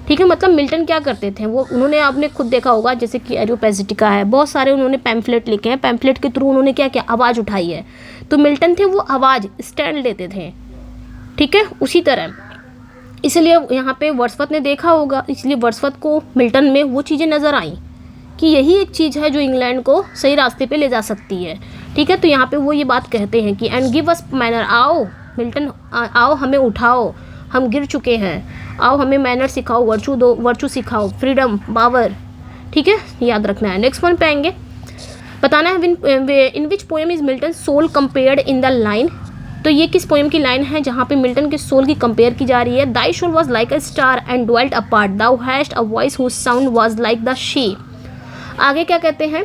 A: ठीक है, मतलब मिल्टन क्या करते थे? उन्होंने, आपने खुद देखा होगा, जैसे कि एरियोपैजिटिका है, बहुत सारे उन्होंने पैम्फलेट लिखे हैं, पैम्फलेट के थ्रू उन्होंने क्या किया? आवाज़ उठाई है। तो मिल्टन थे वो आवाज़, स्टैंड लेते थे। ठीक है, उसी तरह इसलिए यहाँ पे वर्ड्सवर्थ ने देखा होगा, इसलिए वर्ड्सवर्थ को मिल्टन में वो चीज़ें नज़र आई कि यही एक चीज़ है जो इंग्लैंड को सही रास्ते पे ले जा सकती है। ठीक है, तो यहाँ पे वो ये बात कहते हैं कि एंड गिव अस मैनर, आओ मिल्टन, आओ हमें उठाओ, हम गिर चुके हैं, आओ हमें मैनर सिखाओ, वर्च्यू दो, वर्च्यू सिखाओ, फ्रीडम, पावर। ठीक है, याद रखना है। नेक्स्ट वन पे आएंगे, बताना है in which poem is Milton soul compared in the line. तो ये किस पोएम की लाइन है जहाँ पे मिल्टन के सोल की कंपेयर की जा रही है? Thy soul was like a star and dwelt apart, thou hast a voice whose sound was like the sea. आगे क्या कहते हैं,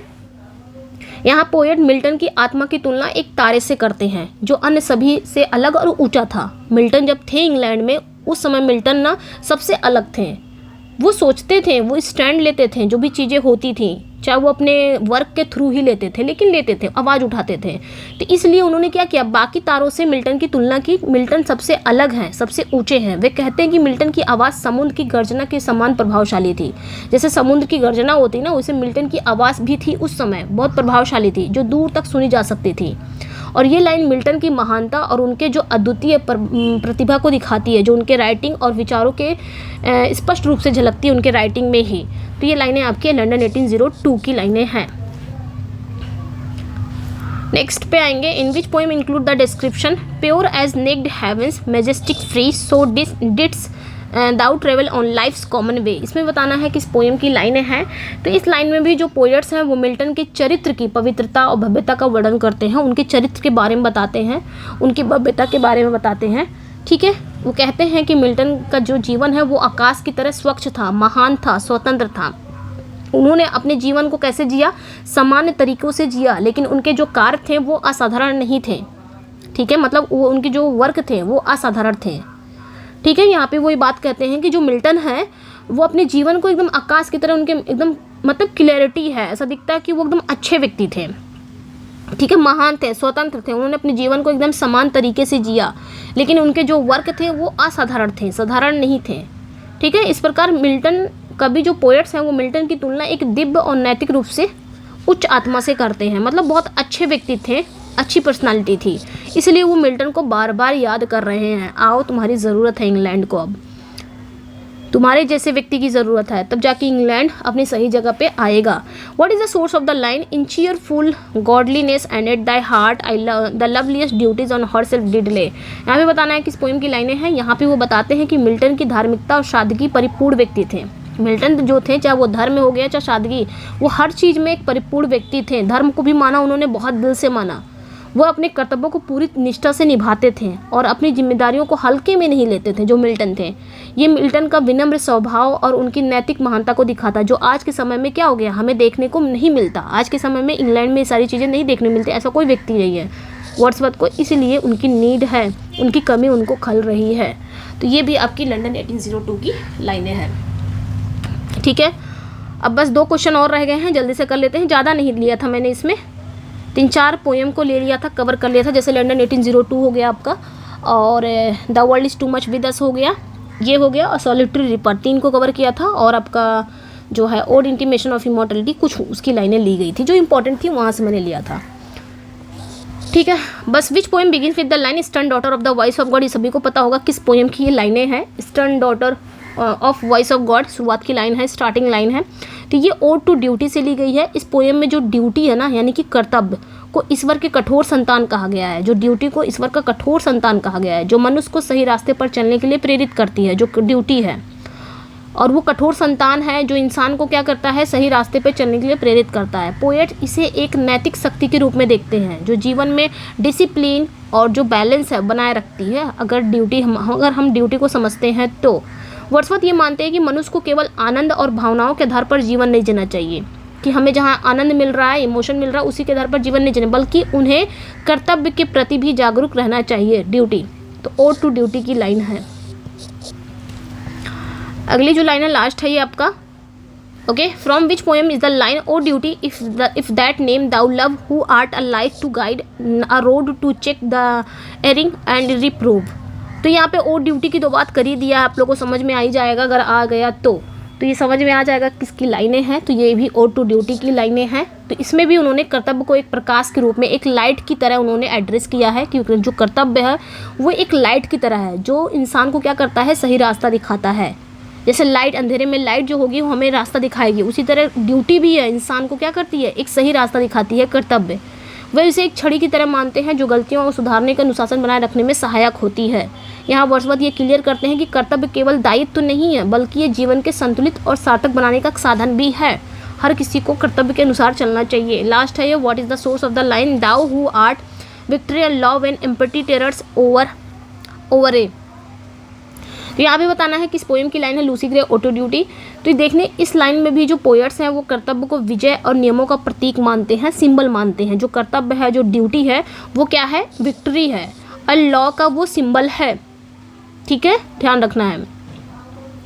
A: यहाँ पोएट मिल्टन की आत्मा की तुलना एक तारे से करते हैं जो अन्य सभी से अलग और ऊंचा था। मिल्टन जब थे इंग्लैंड में, उस समय मिल्टन ना सबसे अलग थे। वो सोचते थे, वो स्टैंड लेते थे, जो भी चीज़ें होती थी चाहे वो अपने वर्क के थ्रू ही लेते थे, लेकिन लेते थे, आवाज़ उठाते थे। तो इसलिए उन्होंने क्या किया, बाकी तारों से मिल्टन की तुलना की। मिल्टन सबसे अलग हैं, सबसे ऊंचे हैं। वे कहते हैं कि मिल्टन की आवाज़ समुद्र की गर्जना के समान प्रभावशाली थी। जैसे समुद्र की गर्जना होती ना, वैसे मिल्टन की आवाज़ भी थी उस समय, बहुत प्रभावशाली थी, जो दूर तक सुनी जा सकती थी। और ये लाइन मिल्टन की महानता और उनके जो अद्वितीय प्रतिभा को दिखाती है, जो उनके राइटिंग और विचारों के स्पष्ट रूप से झलकती है उनके राइटिंग में ही। तो ये लाइनें आपकी लंदन 1802 की लाइनें हैं। नेक्स्ट पे आएंगे, in which poem include the description pure as naked heavens majestic free so didst thou travel on life's common way. इसमें बताना है कि इस पोएम की लाइनें हैं। तो इस लाइन में भी जो पोएट्स हैं वो मिल्टन के चरित्र की पवित्रता और भव्यता का वर्णन करते हैं, उनके चरित्र के बारे में बताते हैं, उनकी भव्यता के बारे में बताते हैं। ठीक है, वो कहते हैं कि मिल्टन का जो जीवन है वो आकाश की तरह स्वच्छ था, महान था, स्वतंत्र था। उन्होंने अपने जीवन को कैसे जिया, सामान्य तरीक़ों से जिया, लेकिन उनके जो कार्य थे वो असाधारण नहीं थे। ठीक है, मतलब वो उनके जो वर्क थे वो असाधारण थे। ठीक है, यहाँ पे वो ये बात कहते हैं कि जो मिल्टन है वो अपने जीवन को एकदम आकाश की तरह, उनके एकदम मतलब क्लैरिटी है, ऐसा दिखता है कि वो एकदम अच्छे व्यक्ति थे। ठीक है, महान थे, स्वतंत्र थे, उन्होंने अपने जीवन को एकदम समान तरीके से जिया, लेकिन उनके जो वर्क थे वो असाधारण थे, साधारण नहीं थे। ठीक है, इस प्रकार मिल्टन का भी जो पोएट्स हैं वो मिल्टन की तुलना एक दिव्य और नैतिक रूप से उच्च आत्मा से करते हैं। मतलब बहुत अच्छे व्यक्ति थे, अच्छी पर्सनालिटी थी, इसलिए वो मिल्टन को बार बार याद कर रहे हैं। आओ, तुम्हारी ज़रूरत है इंग्लैंड को, अब तुम्हारे जैसे व्यक्ति की ज़रूरत है, तब जाके इंग्लैंड अपनी सही जगह पे आएगा। What is the source of the line, in cheerful godliness and at thy heart I love the loveliest duties on herself did lay. यहाँ पे बताना है कि इस पोएम की लाइनें हैं। यहाँ पे वो बताते हैं कि मिल्टन की धार्मिकता और सादगी परिपूर्ण व्यक्ति थे। मिल्टन जो थे, चाहे वो धर्म में हो गया चाहे सादगी, वो हर चीज़ में एक परिपूर्ण व्यक्ति थे। धर्म को भी माना उन्होंने, बहुत दिल से माना। वो अपने कर्तव्यों को पूरी निष्ठा से निभाते थे और अपनी जिम्मेदारियों को हल्के में नहीं लेते थे, जो मिल्टन थे। ये मिल्टन का विनम्र स्वभाव और उनकी नैतिक महानता को दिखाता, जो आज के समय में क्या हो गया, हमें देखने को नहीं मिलता। आज के समय में इंग्लैंड में ये सारी चीज़ें नहीं देखने मिलती, ऐसा कोई व्यक्ति नहीं है वर्ड्सवर्थ को, इसलिए उनकी नीड है, उनकी कमी उनको खल रही है। तो ये भी आपकी लंदन 1802 की लाइनें हैं। ठीक है, अब बस 2 क्वेश्चन और रह गए हैं, जल्दी से कर लेते हैं। ज़्यादा नहीं लिया था मैंने, इसमें 3-4 पोएम को ले लिया था, कवर कर लिया था। जैसे लंदन 1802 हो गया आपका, और the world is too much with अस हो गया, ये हो गया, और सॉलिटरी रिपर 3 को कवर किया था। और आपका जो है ओड इंटीमेशन ऑफ इमॉर्टलिटी, कुछ उसकी लाइनें ली गई थी जो इंपॉर्टेंट थी, वहाँ से मैंने लिया था। ठीक है, बस which poem begins with the line stern daughter of the voice of God, ये सभी को पता होगा किस पोएम की ये लाइनें हैं। Stern daughter of voice of God शुरुआत की लाइन है, स्टार्टिंग लाइन है। तो ये ओड टू ड्यूटी से ली गई है। इस पोएम में जो ड्यूटी है ना, यानी कि कर्तव्य को ईश्वर के कठोर संतान कहा गया है। जो ड्यूटी को ईश्वर का कठोर संतान कहा गया है, जो मनुष्य को सही रास्ते पर चलने के लिए प्रेरित करती है, जो ड्यूटी है। और वो कठोर संतान है जो इंसान को क्या करता है, सही रास्ते पर चलने के लिए प्रेरित करता है। पोएट इसे एक नैतिक शक्ति के रूप में देखते हैं, जो जीवन में डिसिप्लिन और जो बैलेंस है बनाए रखती है। अगर हम ड्यूटी को समझते हैं तो वर्ड्सवर्थ ये मानते हैं कि मनुष्य को केवल आनंद और भावनाओं के आधार पर जीवन नहीं जीना चाहिए, कि हमें जहाँ आनंद मिल रहा है, इमोशन मिल रहा है, उसी के आधार पर जीवन नहीं जीना, बल्कि उन्हें कर्तव्य के प्रति भी जागरूक रहना चाहिए, ड्यूटी। तो ओड टू ड्यूटी की लाइन है। अगली जो लाइन है लास्ट है ये आपका, okay, from which poem is the line O duty if that name thou love who art a light to guide a rod to check the erring and reprove. तो यहाँ पे ओ ड्यूटी की 2 बात कर ही दिया, आप लोगों को समझ में आ ही जाएगा अगर आ गया तो ये समझ में आ जाएगा किसकी लाइनें हैं। तो ये भी ओ टू ड्यूटी की लाइनें हैं। तो इसमें भी उन्होंने कर्तव्य को एक प्रकाश के रूप में, एक लाइट की तरह उन्होंने एड्रेस किया है, क्योंकि जो कर्तव्य है वो एक लाइट की तरह है, जो इंसान को क्या करता है, सही रास्ता दिखाता है। जैसे लाइट, अंधेरे में लाइट जो होगी वो हमें रास्ता दिखाएगी, उसी तरह ड्यूटी भी है, इंसान को क्या करती है, एक सही रास्ता दिखाती है, कर्तव्य। वह इसे एक छड़ी की तरह मानते हैं जो गलतियों को सुधारने का अनुशासन बनाए रखने में सहायक होती है। यहाँ वर्ड्सवर्थ ये क्लियर करते हैं कि कर्तव्य केवल दायित्व तो नहीं है, बल्कि ये जीवन के संतुलित और सार्थक बनाने का साधन भी है। हर किसी को कर्तव्य के अनुसार चलना चाहिए। लास्ट है ये, what is the source of the line, thou who art victory and love and empty terrors overawe. तो यहाँ पे बताना है कि इस पोएम की लाइन है लूसी ग्रे ऑटो ड्यूटी। तो ये देखने इस लाइन में भी जो पोएट्स हैं वो कर्तव्य को विजय और नियमों का प्रतीक मानते हैं, सिंबल मानते हैं। जो कर्तव्य है, जो ड्यूटी है, वो क्या है, विक्ट्री है, और लॉ का वो सिंबल है। ठीक है, ध्यान रखना है।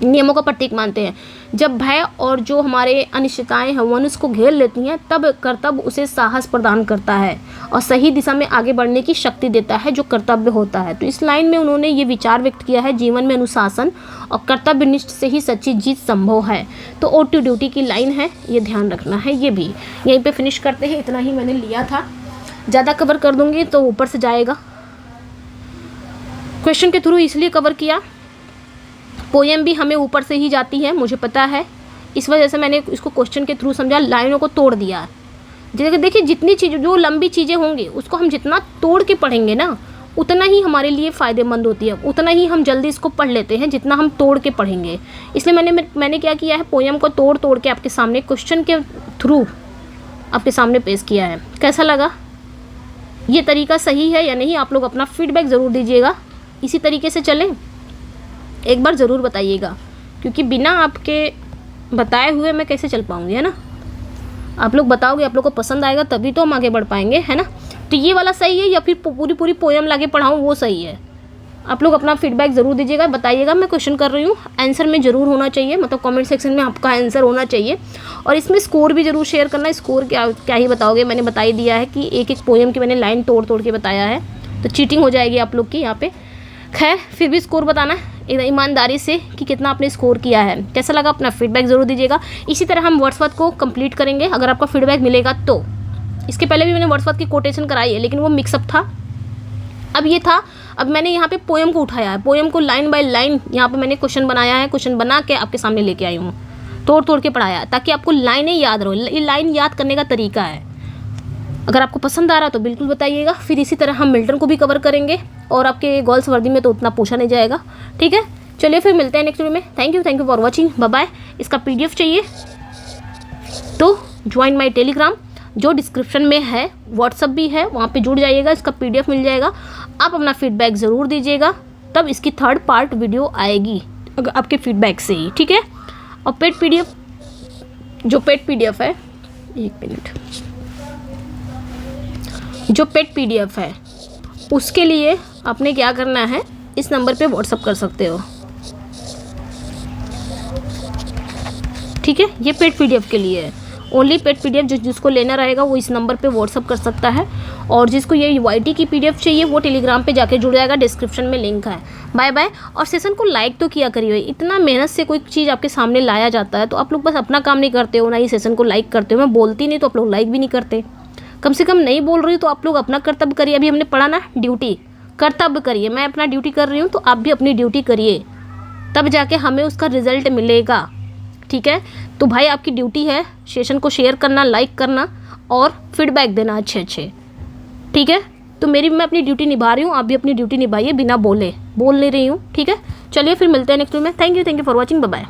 A: नियमों का प्रतीक मानते हैं। जब भय और जो हमारे अनिश्चितताएं हैं वो उसको घेर लेती हैं, तब कर्तव्य उसे साहस प्रदान करता है और सही दिशा में आगे बढ़ने की शक्ति देता है, जो कर्तव्य होता है। तो इस लाइन में उन्होंने ये विचार व्यक्त किया है, जीवन में अनुशासन और कर्तव्यनिष्ठ से ही सच्ची जीत संभव है। तो ऑटो ड्यूटी की लाइन है, ये ध्यान रखना है। ये भी यहीं पर फिनिश करते हैं, इतना ही मैंने लिया था, ज़्यादा कवर कर दूँगी तो ऊपर से जाएगा। क्वेश्चन के थ्रू इसलिए कवर किया, पोएम भी हमें ऊपर से ही जाती है, मुझे पता है, इस वजह से मैंने इसको क्वेश्चन के थ्रू समझा, लाइनों को तोड़ दिया। जैसे देखिए जितनी चीज़ें, जो लंबी चीज़ें होंगी उसको हम जितना तोड़ के पढ़ेंगे ना, उतना ही हमारे लिए फ़ायदेमंद होती है, उतना ही हम जल्दी इसको पढ़ लेते हैं जितना हम तोड़ के पढ़ेंगे। इसलिए मैंने क्या किया है, पोएम को तोड़ तोड़ के आपके सामने क्वेश्चन के थ्रू आपके सामने पेश किया है। कैसा लगा, ये तरीका सही है या नहीं? आप लोग अपना फीडबैक ज़रूर दीजिएगा। इसी तरीके से चलें, एक बार ज़रूर बताइएगा, क्योंकि बिना आपके बताए हुए मैं कैसे चल पाऊँगी, है ना। आप लोग बताओगे, आप लोग को पसंद आएगा, तभी तो हम आगे बढ़ पाएंगे, है ना। तो ये वाला सही है या फिर पूरी पोएम लाके पढ़ाऊँ, वो सही है? आप लोग अपना फीडबैक ज़रूर दीजिएगा, बताइएगा। मैं क्वेश्चन कर रही हूँ, आंसर में ज़रूर होना चाहिए, मतलब कमेंट सेक्शन में आपका आंसर होना चाहिए। और इसमें स्कोर भी ज़रूर शेयर करना। स्कोर क्या ही बताओगे, मैंने बता ही दिया है कि एक एक पोएम की मैंने लाइन तोड़ तोड़ के बताया है, तो चीटिंग हो जाएगी आप लोग की यहाँ पे। खैर, फिर भी स्कोर बताना एकदम ईमानदारी से कि कितना आपने स्कोर किया है। कैसा लगा, अपना फीडबैक ज़रूर दीजिएगा। इसी तरह हम वर्ड्सवर्थ को कंप्लीट करेंगे, अगर आपका फीडबैक मिलेगा तो। इसके पहले भी मैंने वर्ड्सवर्थ की कोटेशन कराई है, लेकिन वो मिक्सअप था। अब ये था, अब मैंने यहाँ पे पोएम को उठाया है, पोएम को लाइन बाय लाइन यहाँ पे मैंने क्वेश्चन बनाया है, क्वेश्चन बना के आपके सामने लेके आई हूँ, तोड़ तोड़ के पढ़ाया, ताकि आपको लाइनें याद रहो। ये लाइन याद करने का तरीका है। अगर आपको पसंद आ रहा तो बिल्कुल बताइएगा। फिर इसी तरह हम मिल्टन को भी कवर करेंगे, और आपके गर्ल्स वर्दी में तो उतना पूछा नहीं जाएगा। ठीक है, चलिए फिर मिलते हैं नेक्स्ट वीडियो में। Thank you for watching, bye bye. इसका PDF चाहिए तो ज्वाइन माई टेलीग्राम, जो डिस्क्रिप्शन में है, व्हाट्सअप भी है, वहाँ पे जुड़ जाइएगा, इसका PDF मिल जाएगा। आप अपना फीडबैक ज़रूर दीजिएगा, तब इसकी 3rd पार्ट वीडियो आएगी आपके फीडबैक से ही। ठीक है, और पेड PDF है, एक मिनट, जो पेड PDF है उसके लिए आपने क्या करना है, इस नंबर पे व्हाट्सअप कर सकते हो। ठीक है, ये पेड PDF के लिए है, ओनली पेड PDF। जिसको लेना रहेगा वो इस नंबर पे व्हाट्सअप कर सकता है, और जिसको ये YT की PDF चाहिए वो टेलीग्राम पे जाके जुड़ जाएगा, डिस्क्रिप्शन में लिंक है। Bye bye. और सेशन को लाइक तो किया करिए, इतना मेहनत से कोई चीज़ आपके सामने लाया जाता है, तो आप लोग बस अपना काम नहीं करते हो, ना ही सेशन को लाइक करते हो। मैं बोलती नहीं तो आप लोग लाइक भी नहीं करते। कम से कम नहीं बोल रही तो आप लोग अपना कर्तव्य करिए। अभी हमने पढ़ा ना, ड्यूटी, कर्तव्य करिए। मैं अपना ड्यूटी कर रही हूँ, तो आप भी अपनी ड्यूटी करिए, तब जाके हमें उसका रिजल्ट मिलेगा। ठीक है, तो भाई आपकी ड्यूटी है सेशन को शेयर करना, लाइक करना और फीडबैक देना अच्छे। ठीक है, तो मैं अपनी ड्यूटी निभा रही हूँ, आप भी अपनी ड्यूटी निभाइए, बिना बोल नहीं रही हूँ। ठीक है, चलिए फिर मिलते हैं नेक्स्ट वीडियो में। Thank you for watching, bye bye.